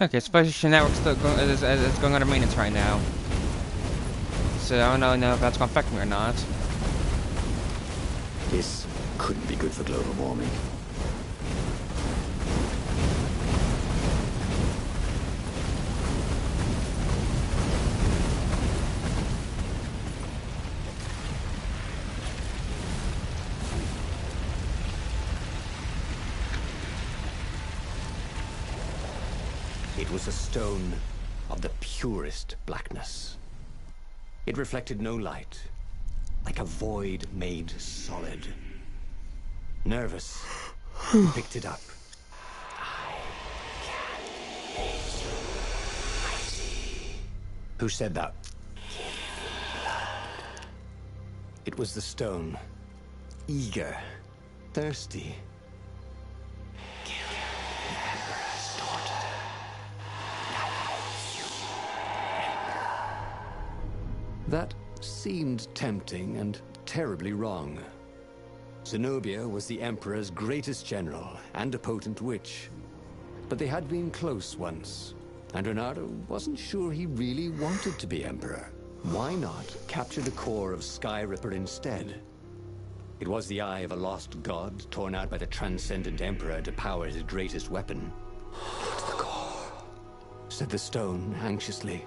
Okay, Special Network's still is going under maintenance right now. So I don't know if that's going to affect me or not. This couldn't be good for global warming. It was a stone of the purest blackness. It reflected no light, like a void made solid. Nervous, he picked it up. Who said that? It was the stone. Eager, thirsty. That seemed tempting and terribly wrong. Zenobia was the Emperor's greatest general and a potent witch. But they had been close once, and Renato wasn't sure he really wanted to be Emperor. Why not capture the core of Sky Ripper instead? It was the eye of a lost god torn out by the Transcendent Emperor to power his greatest weapon. "Not the core," said the stone anxiously.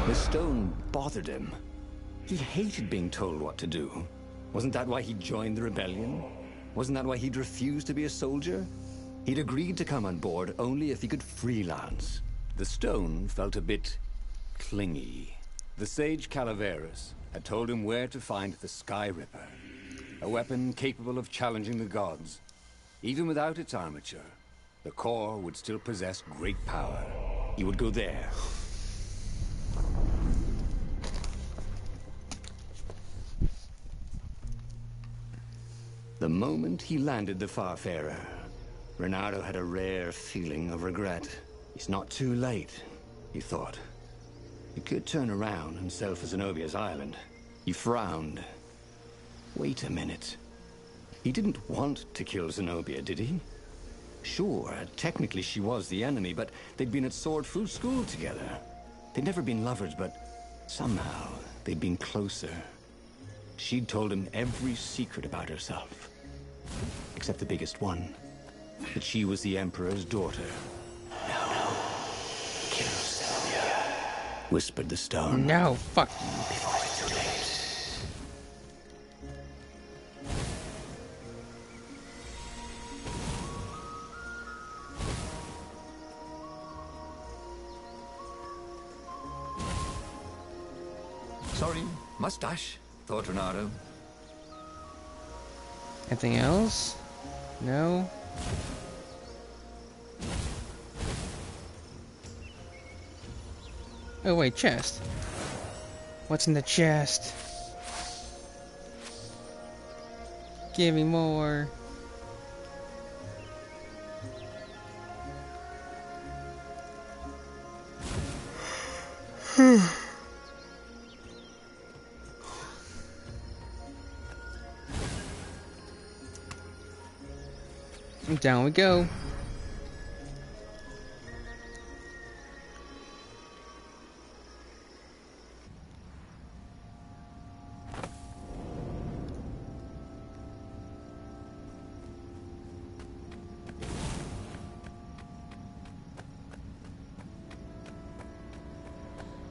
The stone bothered him. He hated being told what to do. Wasn't that why he joined the rebellion? Wasn't that why he'd refused to be a soldier? He'd agreed to come on board only if he could freelance. The stone felt a bit clingy. The sage Calaveras had told him where to find the Sky Ripper, a weapon capable of challenging the gods. Even without its armature, the core would still possess great power. He would go there. The moment he landed the Farfarer, Renato had a rare feeling of regret. It's not too late, he thought. He could turn around and sail for Zenobia's island. He frowned. Wait a minute. He didn't want to kill Zenobia, did he? Sure, technically she was the enemy, but they'd been at Sword Fu School together. They'd never been lovers, but somehow they'd been closer. She'd told him every secret about herself. Except the biggest one. That she was the Emperor's daughter. No. Kill Zenobia, whispered the stone. No, fuck. Before it's too late. Sorry, mustache, thought Renato. Anything else? No? Oh wait, chest. What's in the chest? Give me more. Down we go.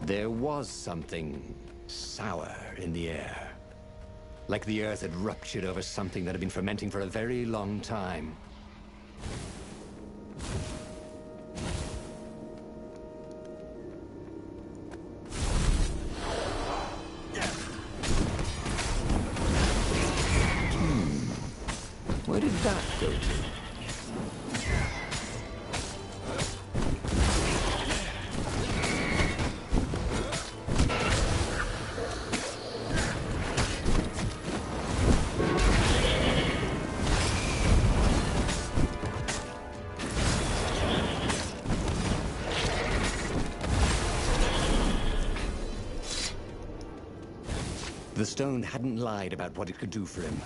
There was something sour in the air. Like the earth had ruptured over something that had been fermenting for a very long time. Where did that go to? The stone hadn't lied about what it could do for him.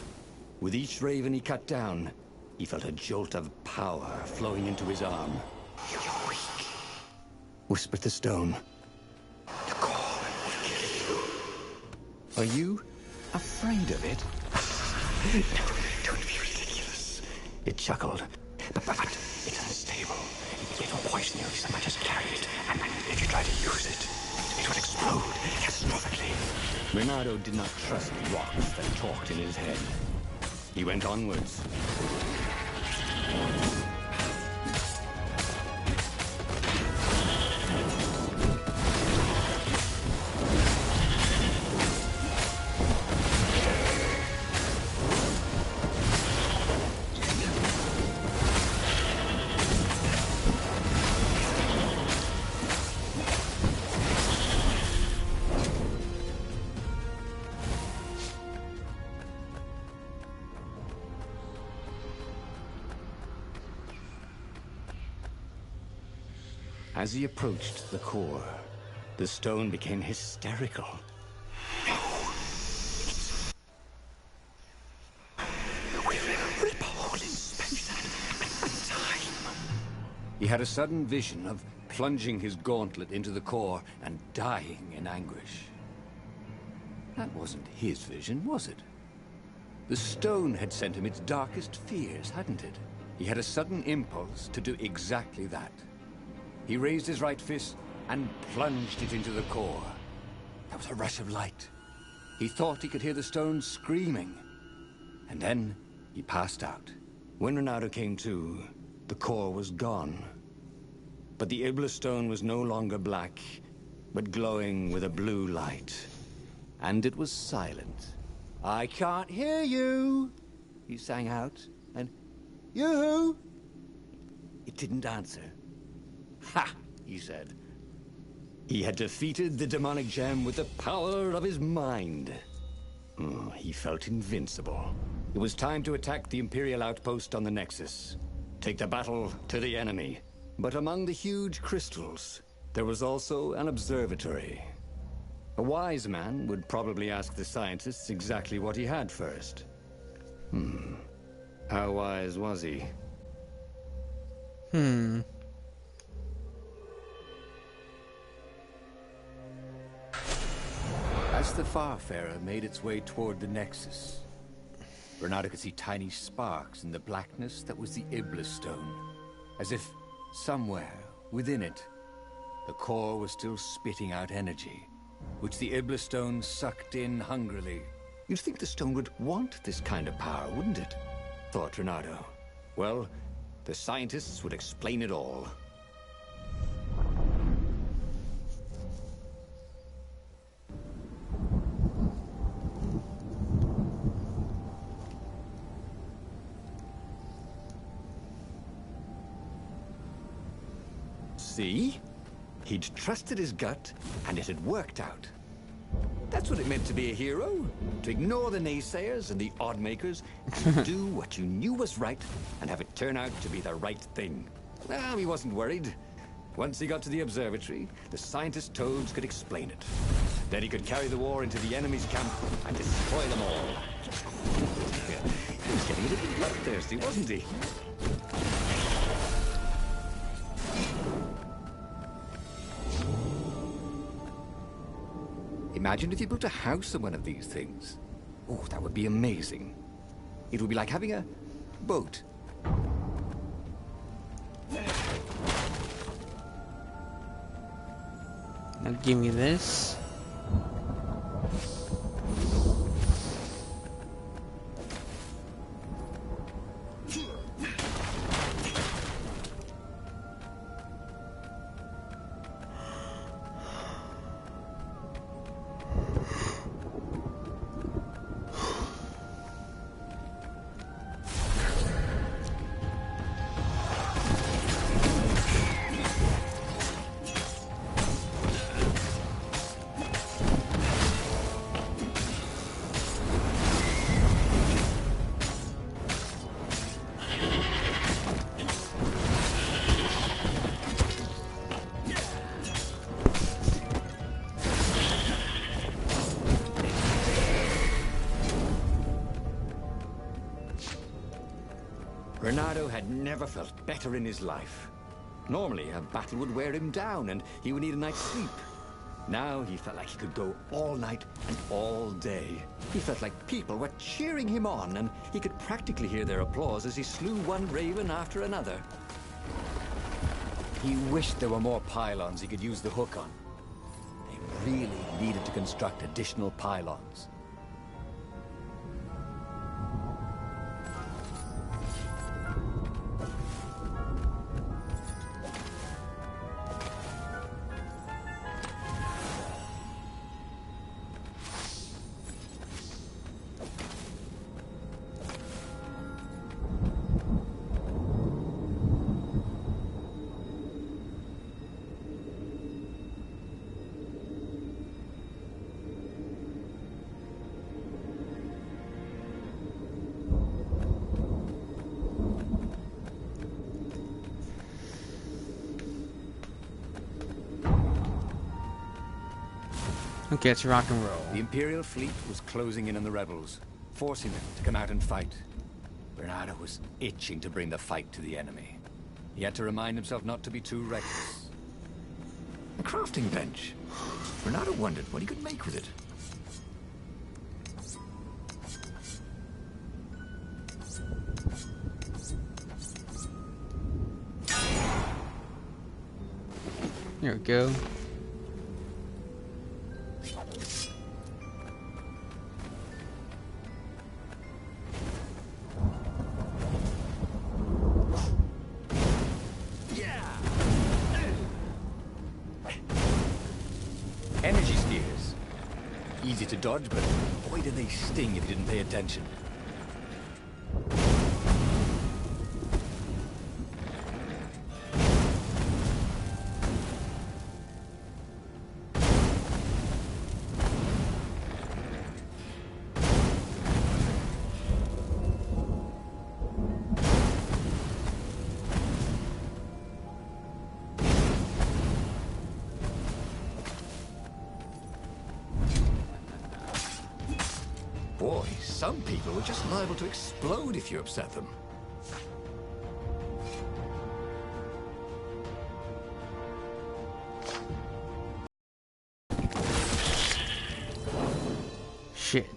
With each raven he cut down, he felt a jolt of power flowing into his arm. "You're weak," whispered the stone. "The core will kill you." "Are you afraid of it?" "No, don't be ridiculous," it chuckled. But it's unstable. It will poison you if someone just carry it. And if you try to use it, it will explode catastrophically. Renato did not trust rocks that talked in his head. He went onwards. As he approached the core, the stone became hysterical. No! We will rip a hole in space and time. He had a sudden vision of plunging his gauntlet into the core and dying in anguish. That wasn't his vision, was it? The stone had sent him its darkest fears, hadn't it? He had a sudden impulse to do exactly that. He raised his right fist and plunged it into the core. There was a rush of light. He thought he could hear the stone screaming. And then he passed out. When Renato came to, the core was gone. But the Iblis stone was no longer black, but glowing with a blue light. And it was silent. "I can't hear you," he sang out. And, "You?" It didn't answer. "Ha!" he said. He had defeated the demonic gem with the power of his mind. He felt invincible. It was time to attack the Imperial outpost on the Nexus. Take the battle to the enemy. But among the huge crystals, there was also an observatory. A wise man would probably ask the scientists exactly what he had first. How wise was he? As the Farfarer made its way toward the Nexus, Bernardo could see tiny sparks in the blackness that was the Iblis Stone. As if somewhere within it, the core was still spitting out energy, which the Iblis Stone sucked in hungrily. You'd think the stone would want this kind of power, wouldn't it? Thought Renato. Well, the scientists would explain it all. See? He'd trusted his gut, and it had worked out. That's what it meant to be a hero. To ignore the naysayers and the odd-makers, and do what you knew was right, and have it turn out to be the right thing. Well, he wasn't worried. Once he got to the observatory, the scientist toads could explain it. Then he could carry the war into the enemy's camp and destroy them all. He was getting a little bloodthirsty, wasn't he? Imagine if you built a house on one of these things. Oh, that would be amazing. It would be like having a boat. Now give me this. Bernardo had never felt better in his life. Normally, a battle would wear him down and he would need a night's sleep. Now he felt like he could go all night and all day. He felt like people were cheering him on, and he could practically hear their applause as he slew one raven after another. He wished there were more pylons he could use the hook on. They really needed to construct additional pylons. Okay, let's rock and roll. The Imperial fleet was closing in on the rebels, forcing them to come out and fight. Bernardo was itching to bring the fight to the enemy. He had to remind himself not to be too reckless. A crafting bench. Bernardo wondered what he could make with it. Here we go. Energy spears. Easy to dodge, but boy did they sting if you didn't pay attention. some people are just liable to explode if you upset them. Shit.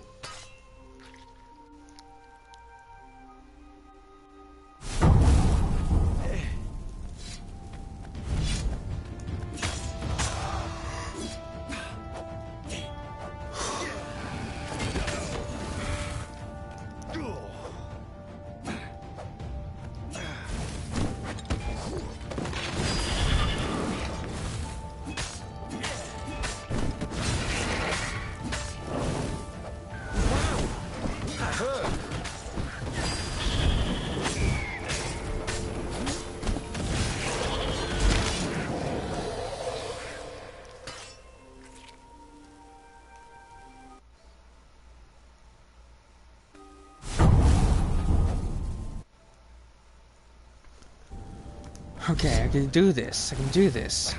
Okay, I can do this. I can do this.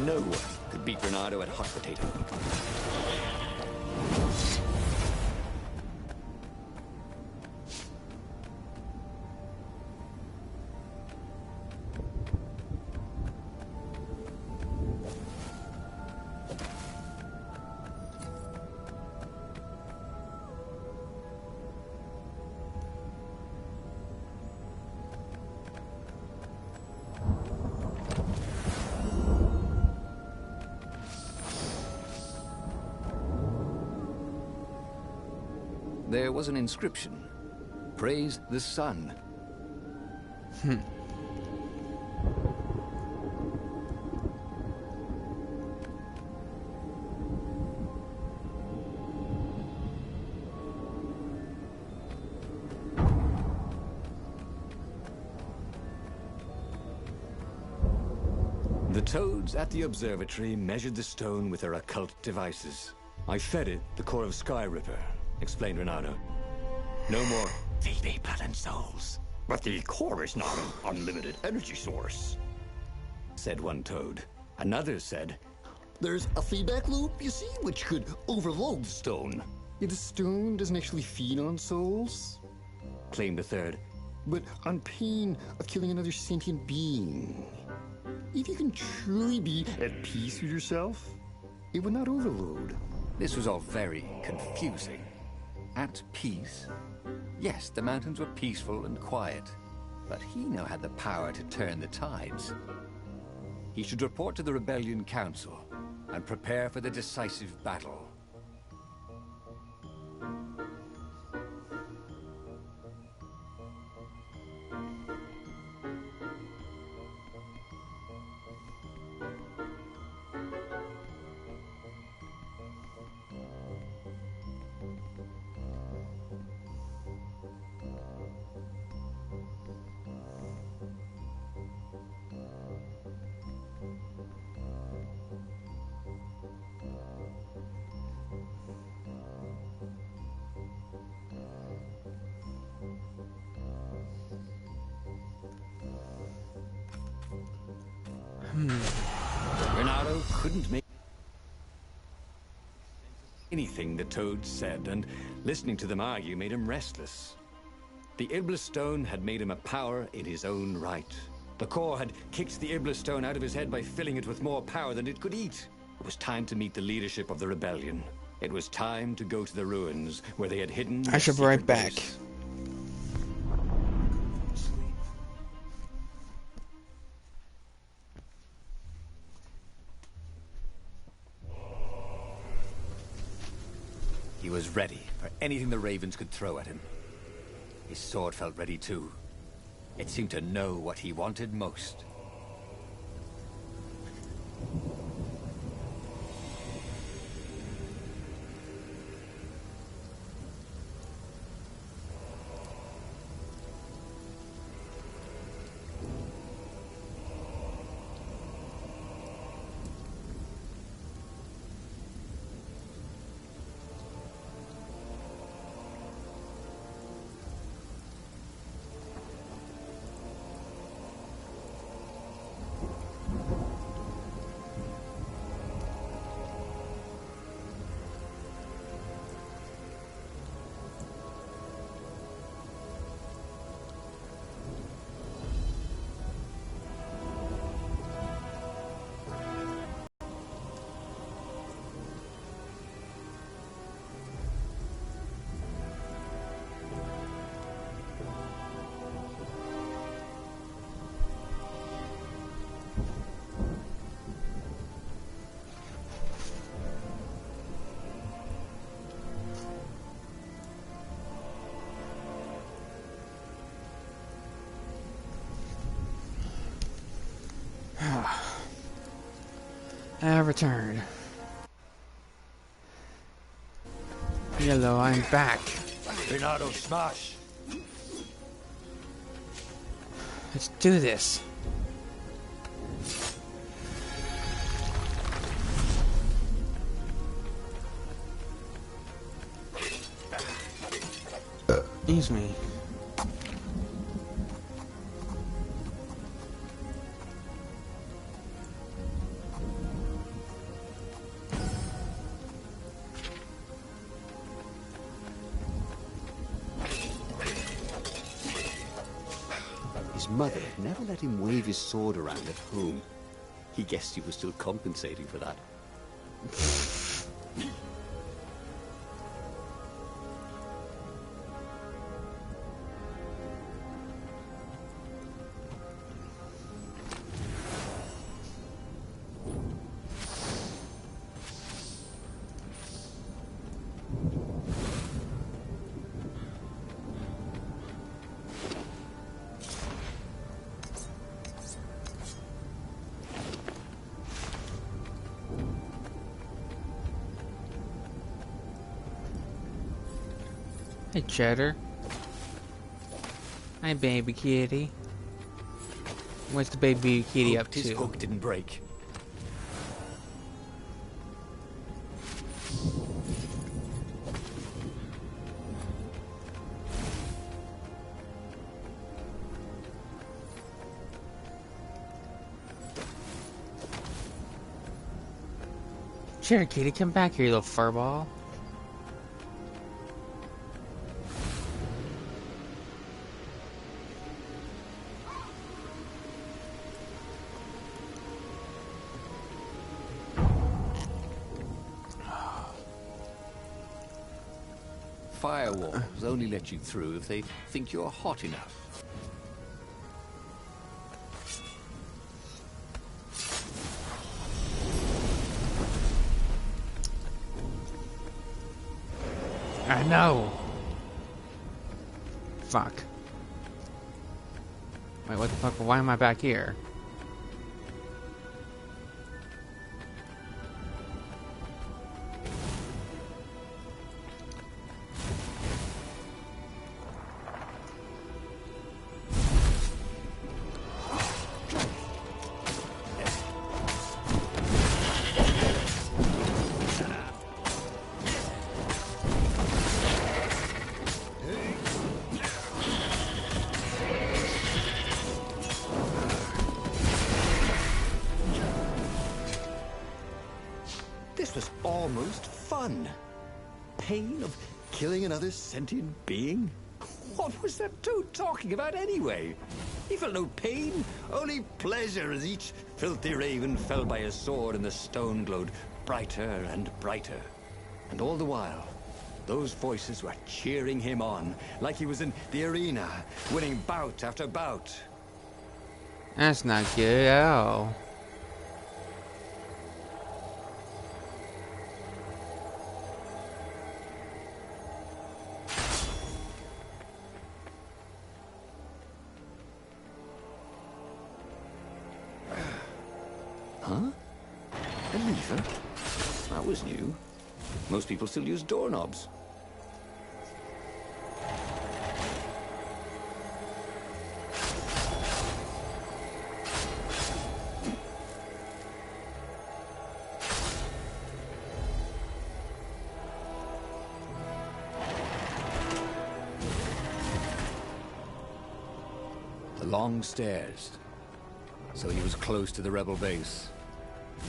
No one could beat Renato at hot potato. There was an inscription. Praise the sun. The toads at the observatory measured the stone with their occult devices. I fed it the core of Sky Ripper, explained Renato. No more VB blood and souls. But the core is not an unlimited energy source, said one toad. Another said, there's a feedback loop, you see, which could overload the stone. Yeah, the stone doesn't actually feed on souls, claimed a third. but on pain of killing another sentient being. If you can truly be at peace with yourself, it would not overload. This was all very confusing. At peace? Yes, the mountains were peaceful and quiet, but he now had the power to turn the tides. He should report to the Rebellion Council and prepare for the decisive battle. Renato couldn't make anything the toads said, and listening to them argue made him restless. The Iblis Stone had made him a power in his own right. The core had kicked the Iblis Stone out of his head by filling it with more power than it could eat. It was time to meet the leadership of the rebellion. It was time to go to the ruins where they had hidden. I shall be right back. Base. He was ready for anything the ravens could throw at him. His sword felt ready too. It seemed to know what he wanted most. I have returned. Yellow, I'm back. Bernardo, smash! Let's do this. Excuse me. His mother never let him wave his sword around at home. He guessed he was still compensating for that. Hey, Cheddar. Hi, baby kitty. What's the baby kitty up His to? hook didn't break. Cheddar kitty, come back here, you little furball. Firewalls only let you through if they think you're hot enough. I know. Fuck. Wait, what the fuck? Why am I back here? This was almost fun. Pain of killing another sentient being? What was that toad talking about anyway? He felt no pain, only pleasure as each filthy raven fell by his sword and the stone glowed brighter and brighter. And all the while, those voices were cheering him on, like he was in the arena, winning bout after bout. That's not good at all. Huh? A lever? That was new. Most people still use doorknobs. The long stairs. So he was close to the rebel base.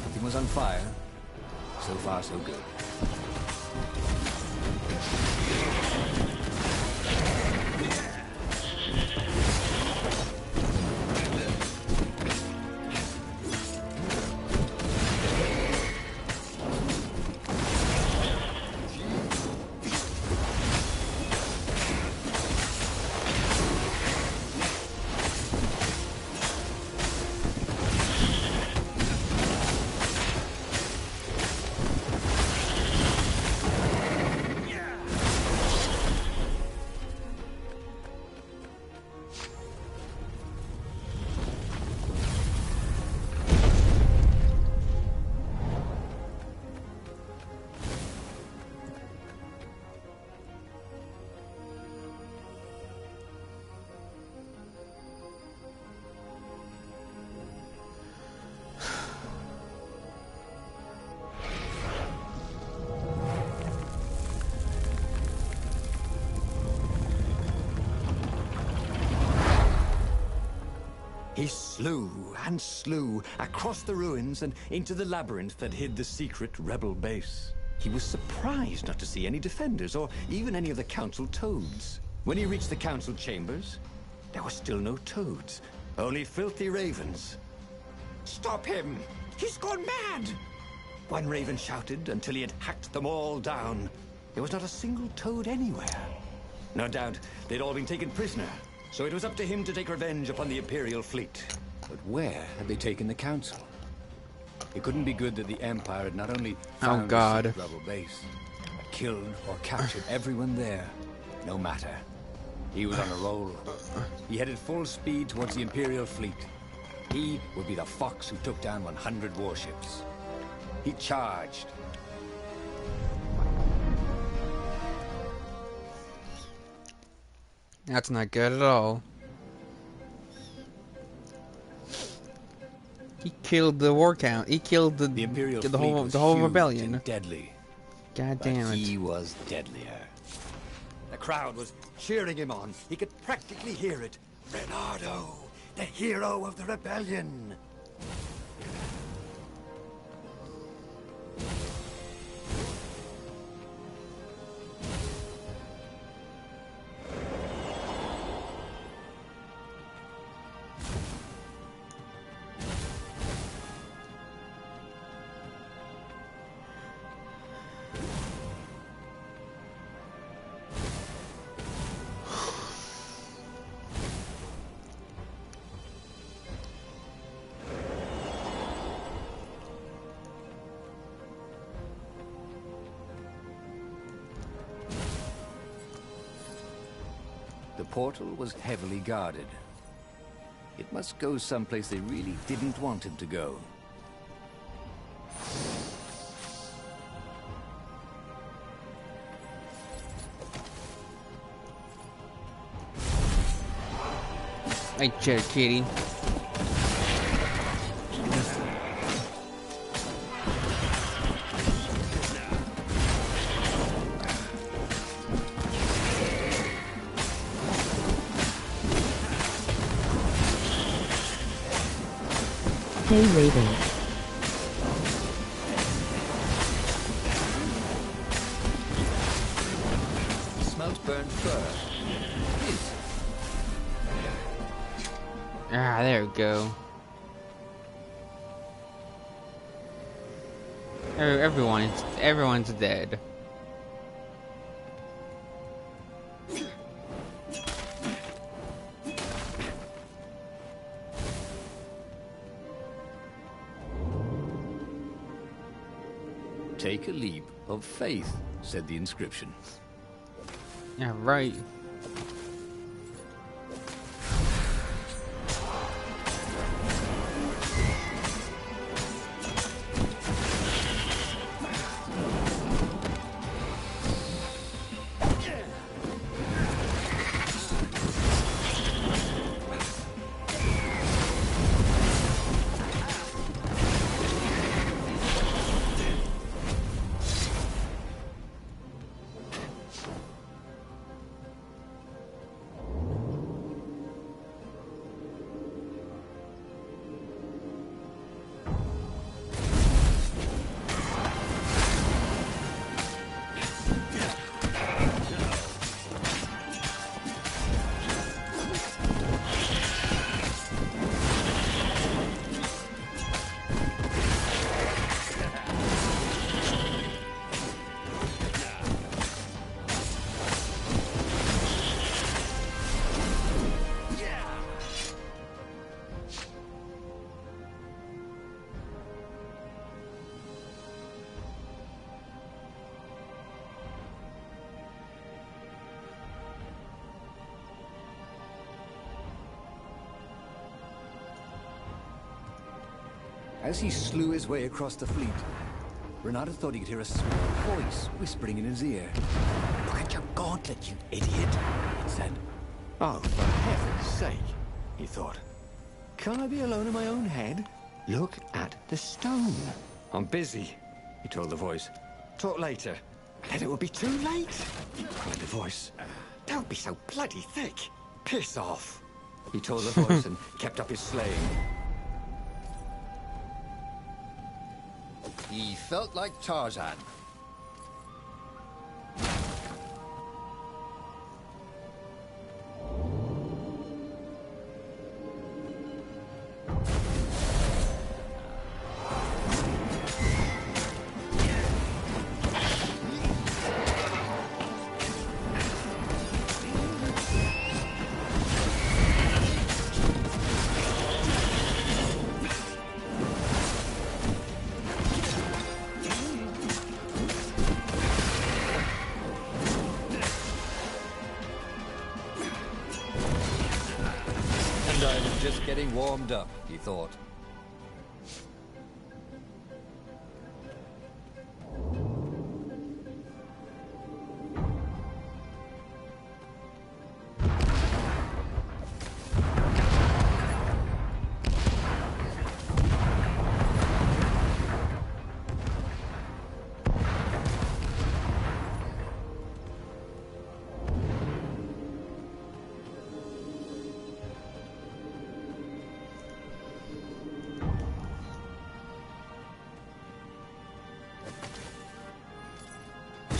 Nothing was on fire. So far, so good. He slew and slew across the ruins and into the labyrinth that hid the secret rebel base. He was surprised not to see any defenders or even any of the council toads. When he reached the council chambers, there were still no toads, only filthy ravens. "Stop him! He's gone mad!" One raven shouted until he had hacked them all down. There was not a single toad anywhere. No doubt they'd all been taken prisoner, so it was up to him to take revenge upon the Imperial fleet. But where had they taken the council? It couldn't be good that the Empire had not only Oh, found God. the rebel base, but killed or captured everyone there. No matter. He was on a roll. He headed full speed towards the Imperial fleet. He would be the fox who took down 100 warships. He charged. That's not good at all. He killed the war count. He killed the Imperial the fleet whole was the whole huge rebellion. and deadly. God But damn it. he was deadlier. The crowd was cheering him on. He could practically hear it. "Renardo, the hero of the rebellion." The portal was heavily guarded. It must go someplace they really didn't want him to go. Hey, Cheddar Kitty. Hey Raven. Smells burnt fur. Ah, there we go. Everyone's dead. Take a leap of faith, said the inscription. Yeah, right. As he slew his way across the fleet, Renato thought he could hear a small voice whispering in his ear. "Look at your gauntlet, you idiot," it said. "Oh, for heaven's sake," he thought. "Can't I be alone in my own head? Look at the stone." "I'm busy," he told the voice. "Talk later." "Then it will be too late," cried the voice. "Don't be so bloody thick. Piss off." He told the voice and kept up his slaying. He felt like Tarzan. And I was just getting warmed up, he thought.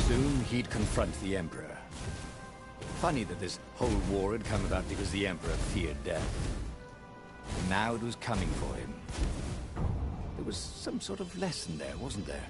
Soon he'd confront the Emperor. Funny that this whole war had come about because the Emperor feared death. And now it was coming for him. There was some sort of lesson there, wasn't there?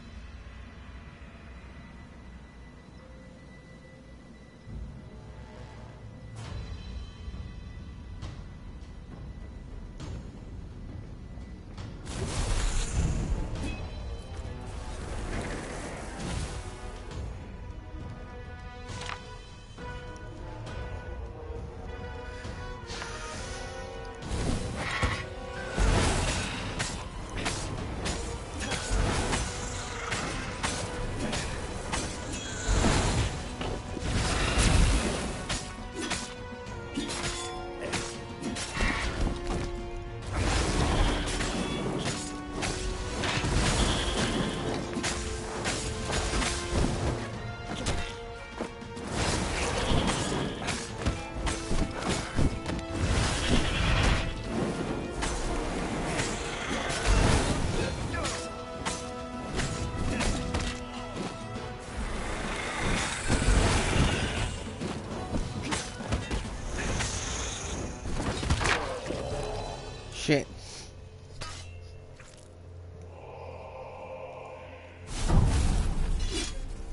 Shit.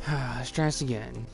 Let's try this again.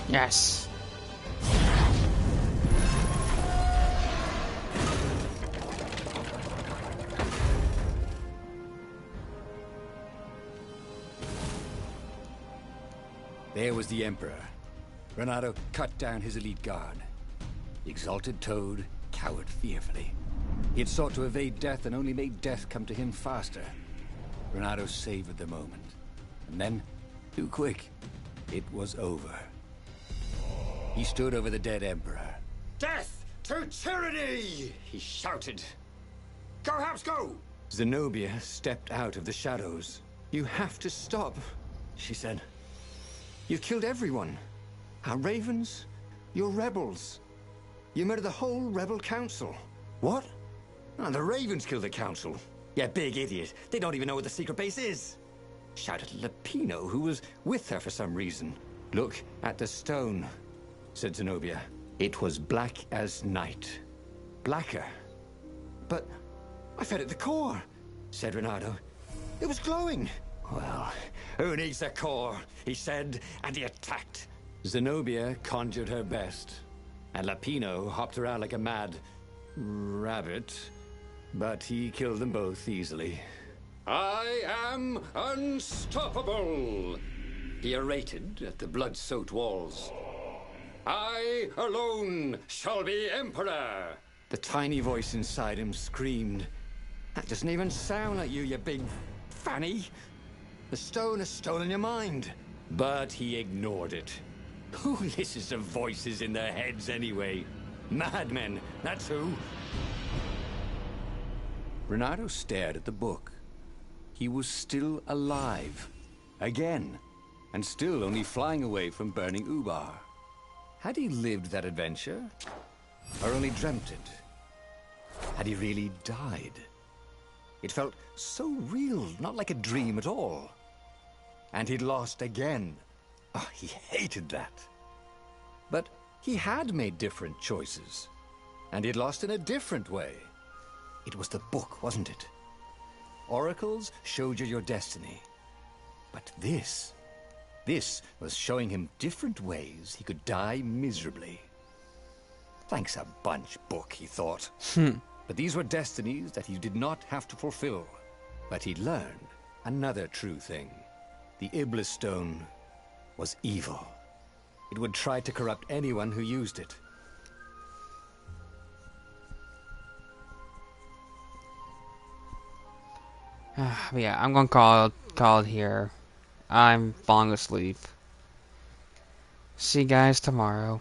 Yes. There was the Emperor. Renato cut down his elite guard. The exalted Toad cowered fearfully. He had sought to evade death and only made death come to him faster. Renato savored the moment. And then, too quick, it was over. He stood over the dead Emperor. Death to tyranny! He shouted. Go, Habs, go! Zenobia stepped out of the shadows. You have to stop, she said. You've killed everyone. Our ravens, your rebels. You murdered the whole rebel council. What? And the ravens killed the council. You big idiot. They don't even know what the secret base is. Shouted Lapino, who was with her for some reason. Look at the stone, said Zenobia. It was black as night. Blacker. But I fed it the core, said Renato. It was glowing. Well, who needs a core, he said, and he attacked. Zenobia conjured her best, and Lapino hopped around like a mad rabbit But he killed them both easily. I am unstoppable! He orated at the blood-soaked walls. I alone shall be emperor! The tiny voice inside him screamed, that doesn't even sound like you big fanny. The stone has stolen your mind. But he ignored it. Who listens to voices in their heads anyway? Madmen, that's who. Renato stared at the book. He was still alive. Again. And still only flying away from burning Ubar. Had he lived that adventure? Or only dreamt it? Had he really died? It felt so real, not like a dream at all. And he'd lost again. Oh, he hated that. But he had made different choices. And he'd lost in a different way. It was the book, wasn't it? Oracles showed you your destiny. But this was showing him different ways he could die miserably. Thanks a bunch, book, he thought. But these were destinies that he did not have to fulfill. But he'd learned another true thing. The Iblis Stone was evil. It would try to corrupt anyone who used it. Yeah, I'm gonna call it here. I'm falling asleep. See you guys tomorrow.